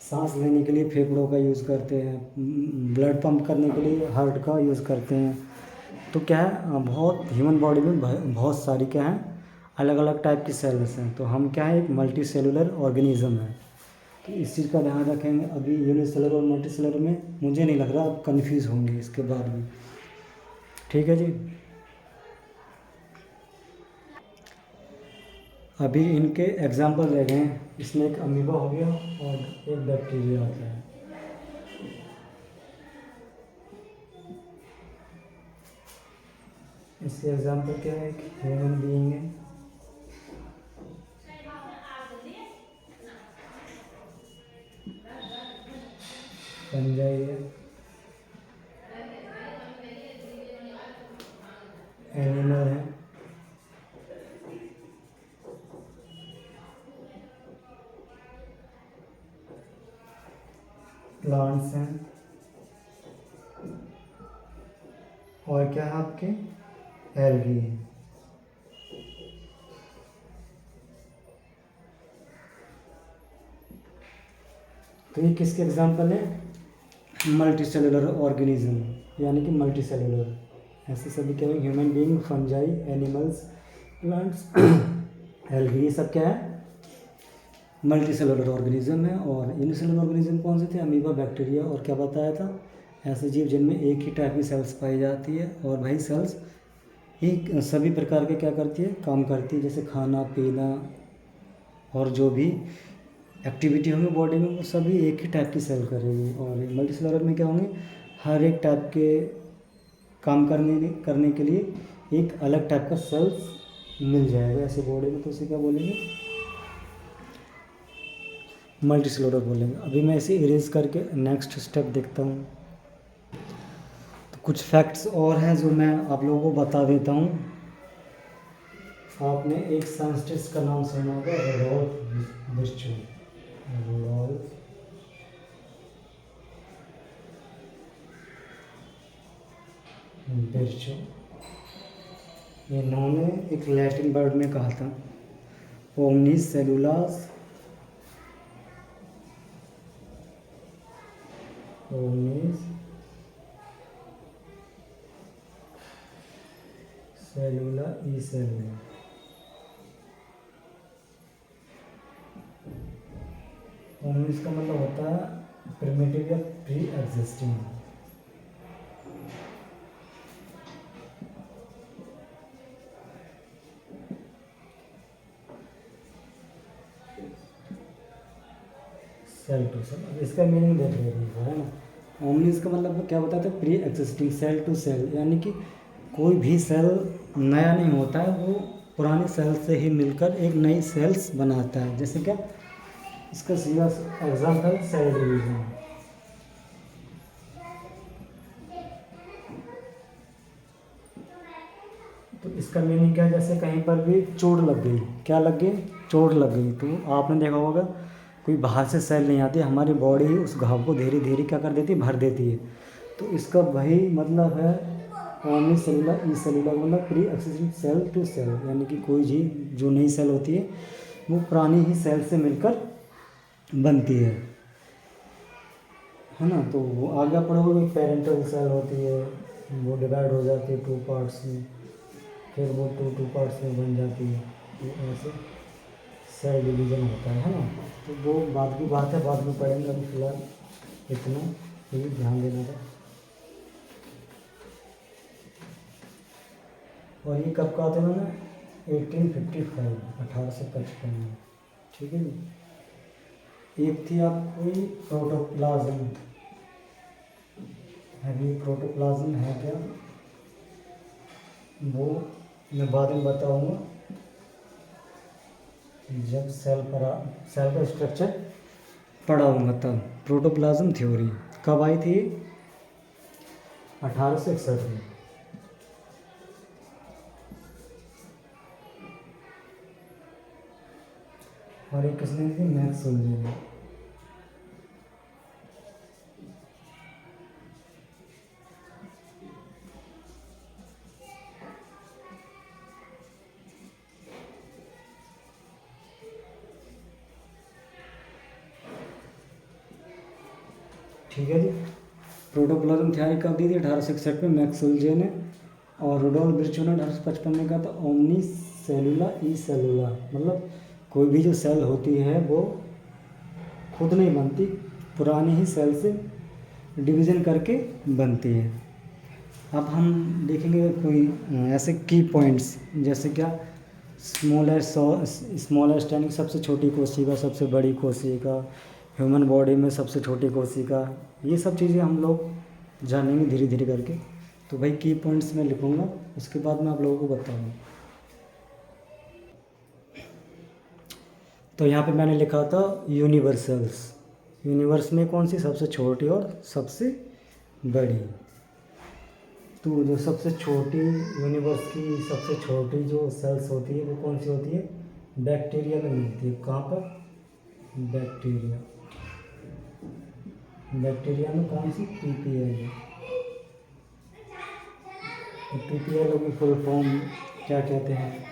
सांस लेने के लिए फेफड़ों का यूज़ करते हैं, ब्लड पंप करने के लिए हार्ट का यूज़ करते हैं। तो क्या है, बहुत ह्यूमन बॉडी में बहुत सारी क्या है अलग अलग टाइप की सेल्स हैं। तो हम क्या है, एक मल्टी सेलुलर ऑर्गेनिज्म है। तो इस चीज़ का ध्यान रखेंगे। अभी यूनिसेलुलर और मल्टी सेलुलर में मुझे नहीं लग रहा आप कन्फ्यूज़ होंगे इसके बाद भी। ठीक है जी। अभी इनके एग्जाम्पल रह गए हैं। इसमें एक अमीबा हो गया और एक बैक्टीरिया आता है। इसके एग्जाम्पल क्या है, एक ह्यूमन बीइंग है, फंजाई है, एनिमल है, प्लांट्स हैं, और क्या है आपके एल्गी है। तो ये किसके एग्जाम्पल है, मल्टी सेलुलर ऑर्गेनिज्म यानी कि मल्टी सेलुलर। ऐसे सभी क्या है, human being, fungi, animals, plants, algae, ये सब क्या है, मल्टी सेलुलर ऑर्गेनिज्म है। और यूनिसेलुलर ऑर्गेनिज्म कौन से थे, अमीबा, बैक्टीरिया, और क्या बताया था, ऐसे जीव जिनमें एक ही टाइप की सेल्स पाई जाती है और वही सेल्स ही सभी प्रकार के क्या करती है, काम करती है, जैसे खाना पीना और जो भी एक्टिविटी होंगी बॉडी में वो सभी एक ही टाइप की सेल करेगी। और मल्टी सेलुलर में क्या होंगे, हर एक टाइप के काम करने के लिए एक अलग टाइप का सेल्स मिल जाएगा ऐसे बॉडी में, तो उसे क्या बोलेंगे, मल्टी सेलुलर बोलेंगे। अभी मैं इसे इरेज करके नेक्स्ट स्टेप देखता हूँ। तो कुछ फैक्ट्स और हैं जो मैं आप लोगों को बता देता हूँ। आपने एक साइंटिस्ट का नाम सुना होगा, रुडोल्फ विर्चो। रुडोल्फ विर्चो, इन्होंने एक लैटिन वर्ड में कहा था, omnis cellulas, omnis cellula e cellula. Omnis का मतलब होता है प्रिमिटिव या pre existing. Cell to cell, अब इसका मीनिंग देख लीजिए, है ना। ओमनिस का मतलब क्या बताता है, pre existing, cell to cell, यानी कि कोई भी सेल नया नहीं होता है, वो पुराने सेल से ही मिलकर एक नई सेल्स बनाता है। जैसे क्या, इसका सीधा एग्जाम्पल सेल डिवीजन। तो इसका मीनिंग क्या है, जैसे कहीं पर भी चोट लग गई, क्या लग गई, चोट लग गई, तो आपने देखा होगा कोई बाहर से सेल नहीं आती, हमारी बॉडी ही उस घाव को धीरे धीरे क्या कर देती है, भर देती है। तो इसका वही मतलब है, ओमनी सेलुलर ई सेलुलर मतलब pre existing cell to cell, यानी कि कोई जी जो नई सेल होती है वो पुरानी ही सेल से मिलकर बनती है ना। तो वो आगे पढ़ोगे, पेरेंटल सेल होती है, वो डिवाइड हो जाती है टू पार्ट्स में, फिर वो टू पार्ट्स में बन जाती है। तो ऐसे सेल डिवीज़न होता है ना। तो वो बाद की बात है, बाद में पढ़ेंगे, अभी फिलहाल इतना ही ध्यान देना था। और ये कब का था मैंने, 1855, 1855 में। ठीक है जी। एक थी आपको प्रोटोप्लाज्म, अभी प्रोटोप्लाज्म है क्या, वो मैं बाद में बताऊंगा जब सेल का स्ट्रक्चर पढ़ाऊंगा तब। प्रोटोप्लाज्म थ्योरी कब आई थी, 1861 में। और एक किसने थी, मैक्सवेल ने। ठीक है जी। प्रोटोप्लाज्म थ्योरी कब दी थी, 1861 में मैक्सवेल ने, और रुडोल्फ विर्चो ने 1855 में कहा था ओमनी सेलुला ई सेलुला, मतलब कोई भी जो सेल होती है वो खुद नहीं बनती, पुरानी ही सेल से डिवीज़न करके बनती है। अब हम देखेंगे कोई ऐसे की पॉइंट्स, जैसे क्या स्मॉलेस्ट यानी सबसे छोटी कोशिका, सबसे बड़ी कोशिका, ह्यूमन बॉडी में सबसे छोटी कोशिका, ये सब चीज़ें हम लोग जानेंगे धीरे धीरे करके। तो भाई की पॉइंट्स मैं लिखूँगा, उसके बाद मैं आप लोगों को बताऊँगा। तो यहाँ पे मैंने लिखा था यूनिवर्सल्स। यूनिवर्स में कौन सी सबसे छोटी और सबसे बड़ी। तो जो सबसे छोटी यूनिवर्स की सबसे छोटी जो सेल्स होती है वो कौन सी होती है, बैक्टीरिया में मिलती है। कहाँ पर, बैक्टीरिया। बैक्टीरिया में कौन सी, पीपीएल। पीपीएल की फुल फॉर्म क्या कहते हैं,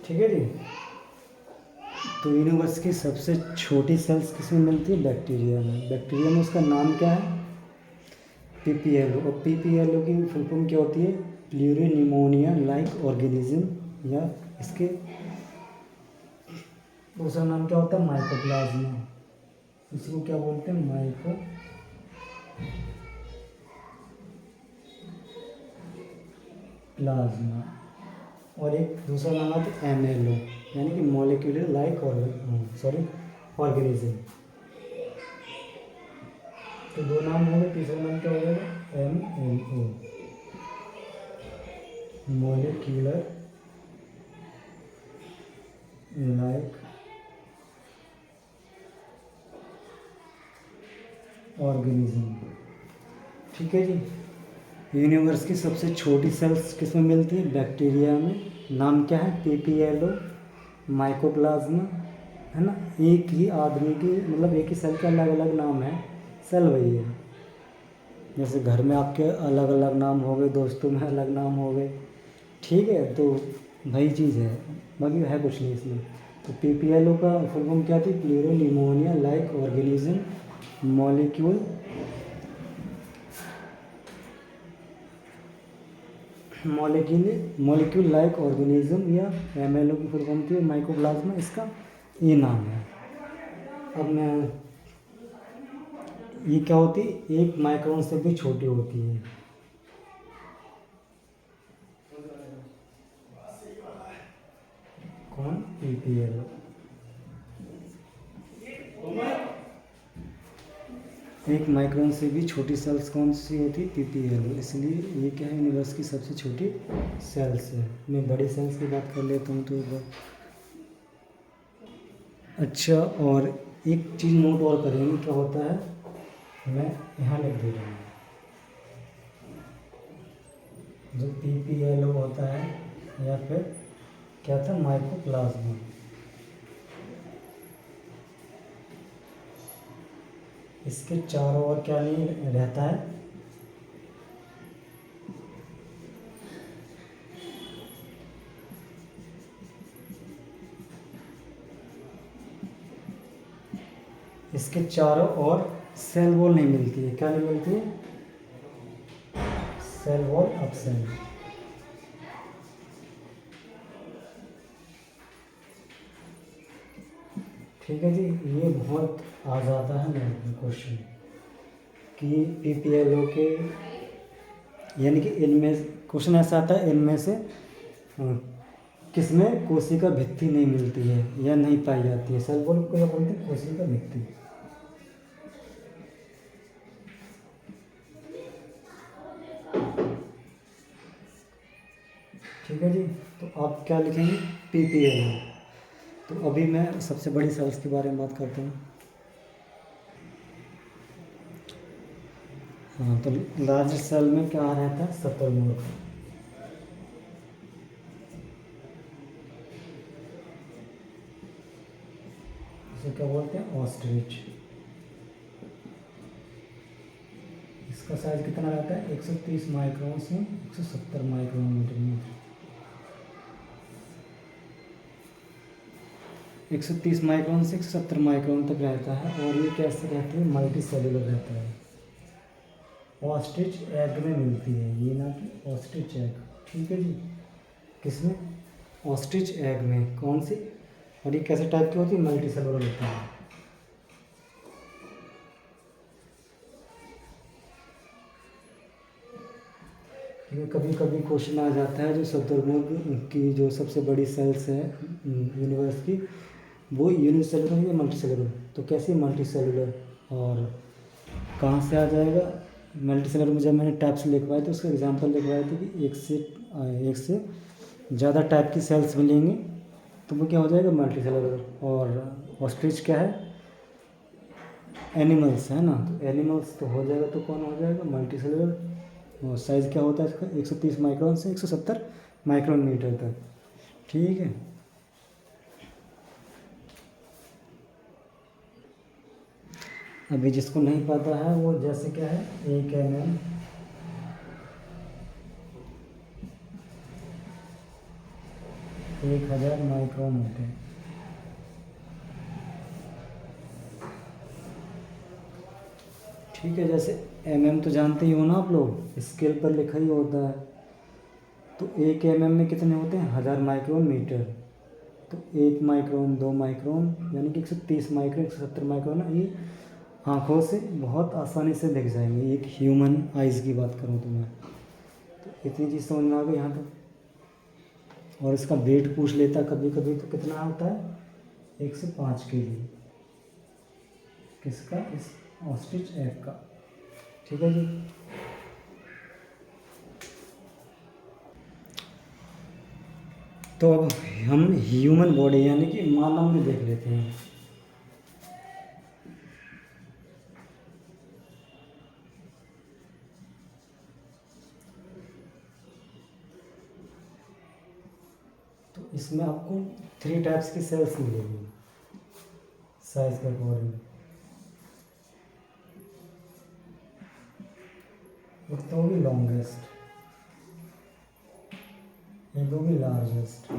ठीक है जी। तो यूनिवर्स की सबसे छोटी सेल्स किस में मिलती है, बैक्टीरिया में। बैक्टीरिया में उसका नाम क्या है, पीपीएलओ। और पीपीएलओ की फुल फॉर्म क्या होती है, प्लूरिनिमोनिया लाइक ऑर्गेनिज्म, या इसके दूसरा नाम क्या होता है, माइकोप्लाज्मा। इसी को क्या बोलते हैं, माइकोप्लाज्मा। और एक दूसरा नाम आता है एमएलओ, यानी कि मॉलिक्यूलर लाइक ऑर्गेनिज्म। तो दो नाम हो गए, तीसरा नाम क्या हो जाएगा, एमएलओ, मॉलिक्यूलर लाइक ऑर्गेनिज्म। ठीक है जी। यूनिवर्स की सबसे छोटी सेल्स किस में मिलती है, बैक्टीरिया में। नाम क्या है, पीपीएलओ, माइकोप्लाज्मा, है ना। एक ही आदमी की, मतलब एक ही सेल के अलग अलग नाम है, सेल वही है। जैसे घर में आपके अलग अलग नाम हो गए, दोस्तों में अलग नाम हो गए, ठीक है। तो वही चीज़ है, बाकी है कुछ नहीं इसमें। तो पीपीएलओ का फुल फॉर्म क्या थी, pleuropneumonia like organism molecule like organism, या एमएलओ की फुल फॉर्म थी माइकोप्लाज्मा, इसका ये नाम है। अब मैं, ये क्या होती है, एक माइक्रोन से भी छोटी होती है। कौन, पीपीएलओ। एक माइक्रोन से भी छोटी सेल्स कौन सी होती है, पीपीएलओ। इसलिए ये क्या है, यूनिवर्स की सबसे छोटी सेल्स है। मैं बड़ी सेल्स की बात कर लेता हूँ तो एक बार। अच्छा, और एक चीज़ नोट और करेंगे, क्या होता है, मैं यहाँ लिख दे रहा हूँ। जो पीपीएलओ होता है, या फिर क्या था, माइकोप्लाज्मा, इसके चारों ओर क्या नहीं रहता है, इसके चारों ओर सेल वॉल नहीं मिलती है। क्या नहीं मिलती है, सेल वॉल एब्सेंट। ठीक है जी। ये बहुत आ जाता है मेरे क्वेश्चन कि पीपीएलओ के, यानी कि इनमें क्वेश्चन ऐसा आता है, इनमें से किसमें कोशिका भित्ति नहीं मिलती है या नहीं पाई जाती है। सेल वॉल को क्या बोलते हैं, कोशिका भित्ति। ठीक है जी। तो आप क्या लिखेंगे, पीपीएलओ। तो अभी मैं सबसे बड़ी सेल्स के बारे में बात करता हूँ। हाँ, तो लार्ज सेल में क्या रहता है, शुतुरमुर्ग। इसे क्या बोलते हैं, ऑस्ट्रिच। इसका साइज कितना रहता है 130 माइक्रोन से 170 माइक्रोमीटर में। 130 माइक्रोन से 170 माइक्रोन तक रहता है। और ये कैसे रहती है, मल्टी सेलुलर रहता है। ऑस्ट्रिच एग में मिलती है ये, ना कि ऑस्ट्रिच एग। ठीक है जी, किसमें, ऑस्ट्रिच एग में। कौन सी, और ये कैसे टाइप की होती है, मल्टी सेलुलर होती है। कभी कभी क्वेश्चन आ जाता है जो शुतुरमुर्ग की जो सबसे बड़ी सेल्स है यूनिवर्स की, वो यूनिसेलुलर है या मल्टी सेलुलर। तो कैसी मल्टी सेलुलर, और कहाँ से आ जाएगा मल्टी सेलुलर में। जब मैंने टाइप्स लिखवाए तो उसका एग्जांपल लिखवाए थे कि एक से ज़्यादा टाइप की सेल्स मिलेंगी तो वो क्या हो जाएगा, मल्टी सेलुलर। और ऑस्ट्रिच क्या है, एनिमल्स है ना, तो एनिमल्स तो हो जाएगा, तो कौन हो जाएगा, मल्टी सेलुलर। और साइज़ क्या होता है इसका 130 माइक्रोन से 170 माइक्रोन मीटर तक। ठीक है, अभी जिसको नहीं पता है वो जैसे क्या है 1 mm 1000 माइक्रोन होते हैं। ठीक है, जैसे mm तो जानते ही हो ना आप लोग, स्केल पर लिखा ही होता है। तो 1 mm में कितने होते हैं, 1000 माइक्रोन मीटर। तो 1 माइक्रोन, 2 माइक्रोन, यानी कि 130 माइक्रोन, 170 माइक्रोन, ये आँखों से बहुत आसानी से दिख जाएंगे। एक ह्यूमन आइज़ की बात करूँ तो मैं, तो इतनी चीज़ समझ में आ गई यहाँ तक। और इसका वेट पूछ लेता कभी कभी, तो कितना होता है 1 से 5 kg। किसका, इस ऑस्ट्रिच एग का। ठीक है जी, तो अब हम ह्यूमन बॉडी यानी कि मानव में देख लेते हैं। तो इसमें आपको 3 टाइप्स की सेल्स मिलेगी साइज के अकॉर्डिंग। एक तो होगी लॉन्गेस्ट, एक होगी लार्जेस्ट,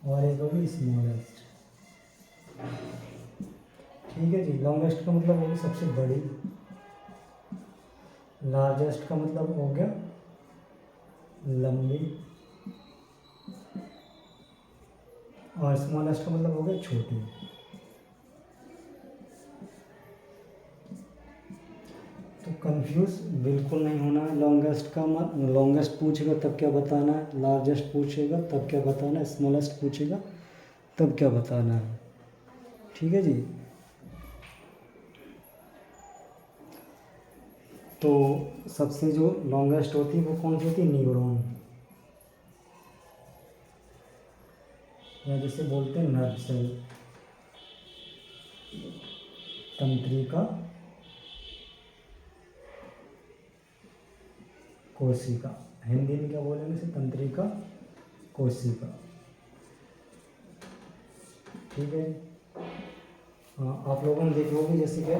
और एक होगी स्मॉलेस्ट। ठीक है जी, लॉन्गेस्ट का मतलब होगी सबसे बड़ी, लार्जेस्ट का मतलब हो गया लंबी, और स्मॉलेस्ट का मतलब हो गया छोटी। तो कंफ्यूज बिल्कुल नहीं होना है। लॉन्गेस्ट पूछेगा तब क्या बताना है, लार्जेस्ट पूछेगा तब क्या बताना है, स्मॉलेस्ट पूछेगा तब क्या बताना है। ठीक है जी, तो सबसे जो लॉन्गेस्ट होती है वो कौन सी होती है, न्यूरॉन, या जिसे बोलते हैं नर्व सेल, तंत्रिका कोशिका। हिंदी में क्या बोलेंगे इसे, तंत्रिका कोशिका। ठीक है, हाँ आप लोगों ने देखी होगी, जैसे क्या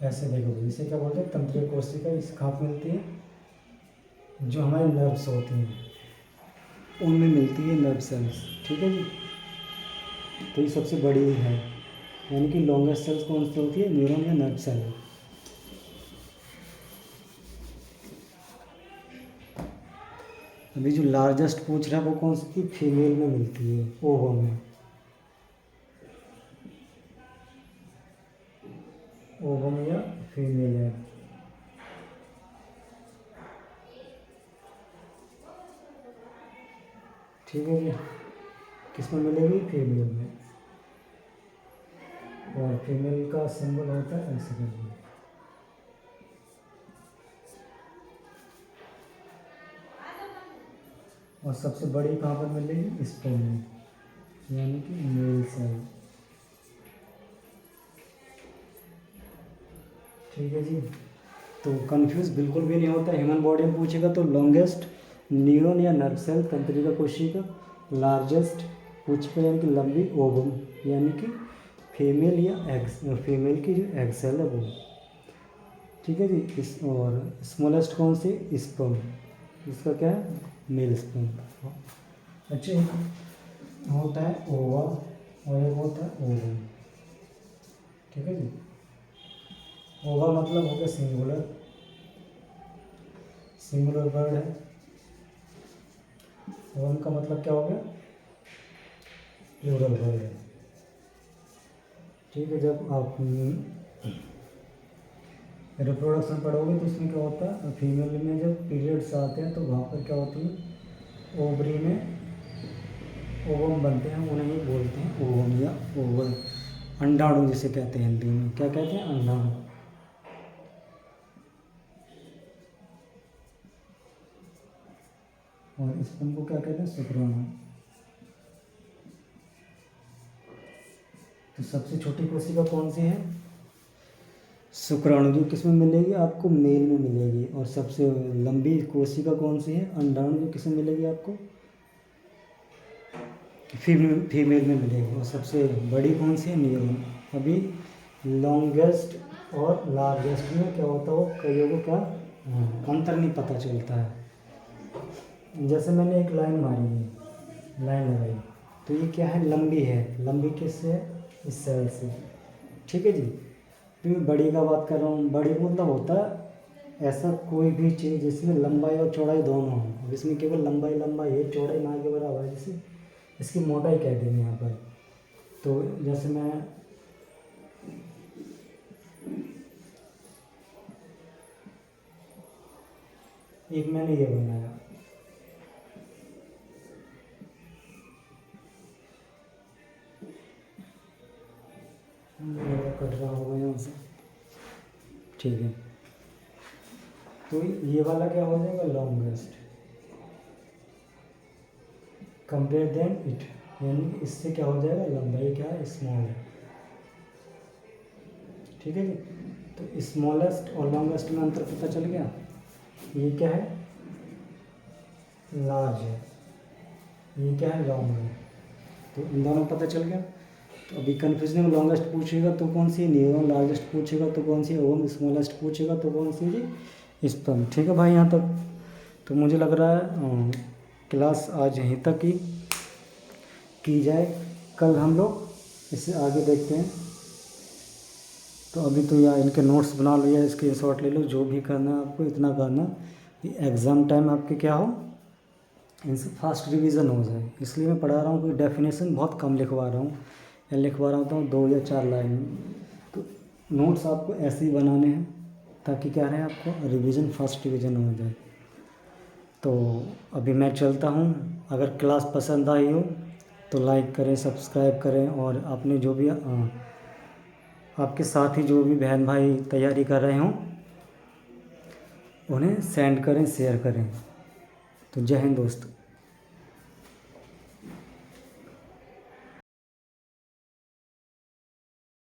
ऐसे देखोगे, इसे क्या बोलते हैं, तंत्रिका कोशिका। इस कहाँ पे मिलती है, जो हमारे नर्व्स होती हैं उनमें मिलती है, नर्व सेल्स। ठीक है जी, तो ये सबसे बड़ी है, यानी कि लॉन्गेस्ट सेल्स कौन सी होती है, न्यूरॉन या नर्व सेल। अभी जो लार्जेस्ट पूछ रहा है वो कौन सी, फीमेल में मिलती है, ओवम में। ओवम या फीमेल है। ठीक है जी, किस में मिलेगी, फीमेल में। और फीमेल का सिंबल होता है ऐसे करके। और सबसे बड़ी कहाँ पर मिलेगी, स्पर्म में, यानी कि मेल सेल। ठीक है जी, तो कंफ्यूज बिल्कुल भी नहीं होता। ह्यूमन बॉडी में पूछेगा तो लॉन्गेस्ट न्यूरॉन या नर्व सेल तंत्रिका कोशिका, लार्जेस्ट कोशिका यानी कि लंबी, ओवम यानी कि फीमेल या एग्स, फीमेल की जो एग सेल है वो, ठीक है जी। इस और स्मॉलेस्ट कौन सी, स्पर्म, इसका क्या है, मेल स्पर्म। अच्छा, एक होता है ओवा और एक होता है ओवम, ठीक है जी। ओवा मतलब हो गया सिंगुलर, सिंगुलर वर्ड है। ओवम का मतलब क्या हो गया, प्लूरल वर्ड है, ठीक है। जब आप रिप्रोडक्शन पढ़ोगे तो इसमें क्या होता है, फीमेल में जब पीरियड्स आते हैं तो वहाँ पर क्या होती है, ओवरी में ओवम बनते हैं, उन्हें ही बोलते हैं ओवम या ओवल, अंडाणु जिसे कहते हैं हिंदी में, क्या कहते हैं, अंडाणु। और स्पर्म को क्या कहते हैं, शुक्राणु। तो सबसे छोटी कोशिका कौन सी है, शुक्राणु, जो किस में मिलेगी आपको, मेल में मिलेगी। और सबसे लंबी कोशिका कौन सी है, अंडाणु, जो किस में मिलेगी आपको, फीमेल में मिलेगी। और सबसे बड़ी कौन सी है, न्यूरॉन। अभी लॉन्गेस्ट और लार्जेस्ट में क्या होता है, कईयों को क्या अंतर नहीं पता चलता है। जैसे मैंने एक लाइन मारी है, लाइन लगाई, तो ये क्या है, लंबी है, लंबी किससे है, इस सेल से, ठीक है जी। फिर मैं बड़ी का बात कर रहा हूँ, बड़ी मतलब होता है ऐसा कोई भी चीज़ जिसमें लंबाई और चौड़ाई दोनों हो। अब इसमें केवल लंबाई है, चौड़ाई ना के बराबर है, जैसे इसकी मोटाई कह देंगे यहाँ पर। तो जैसे मैं एक मैंने ये बनाया, कट रहा होगा यहाँ से, ठीक है। तो ये वाला क्या हो जाएगा, लॉन्गेस्ट, कंपेयर देन इट, यानी इससे क्या हो जाएगा, लंबाई क्या है, स्मॉल है, ठीक है जी। तो स्मॉलेस्ट और लॉन्गेस्ट में अंतर पता चल गया। ये क्या है, लार्ज है, ये क्या है, लॉन्ग है, तो इन दोनों पता चल गया। तो अभी कन्फ्यूजन में लॉन्गेस्ट पूछेगा तो कौन सी, न्यूरॉन, लार्जेस्ट पूछेगा तो कौन सी, ओवम, स्मॉलेस्ट पूछेगा तो कौन सी जी, स्पर्म, ठीक है भाई। यहाँ तक तो मुझे लग रहा है क्लास आज यहीं तक ही की जाए, कल हम लोग इससे आगे देखते हैं। तो अभी तो यार इनके नोट्स बना लो या स्क्रीनशॉट ले लो, जो भी करना है आपको इतना करना कि एग्ज़ाम टाइम आपके क्या हो, इनसे फास्ट रिवीजन हो जाए। इसलिए मैं पढ़ा रहा हूँ कि डेफिनेशन बहुत कम लिखवा रहा हूँ, या लिखवा रहा हूँ 2 या 4 लाइन। तो नोट्स आपको ऐसे ही बनाने हैं ताकि क्या रहे, आपको रिवीजन, फास्ट रिवीजन हो जाए। तो अभी मैं चलता हूँ। अगर क्लास पसंद आई हो तो लाइक करें, सब्सक्राइब करें, और आपने जो भी आपके साथ ही जो भी बहन भाई तैयारी कर रहे हों उन्हें सेंड करें, शेयर करें। तो जय हिंद दोस्तों।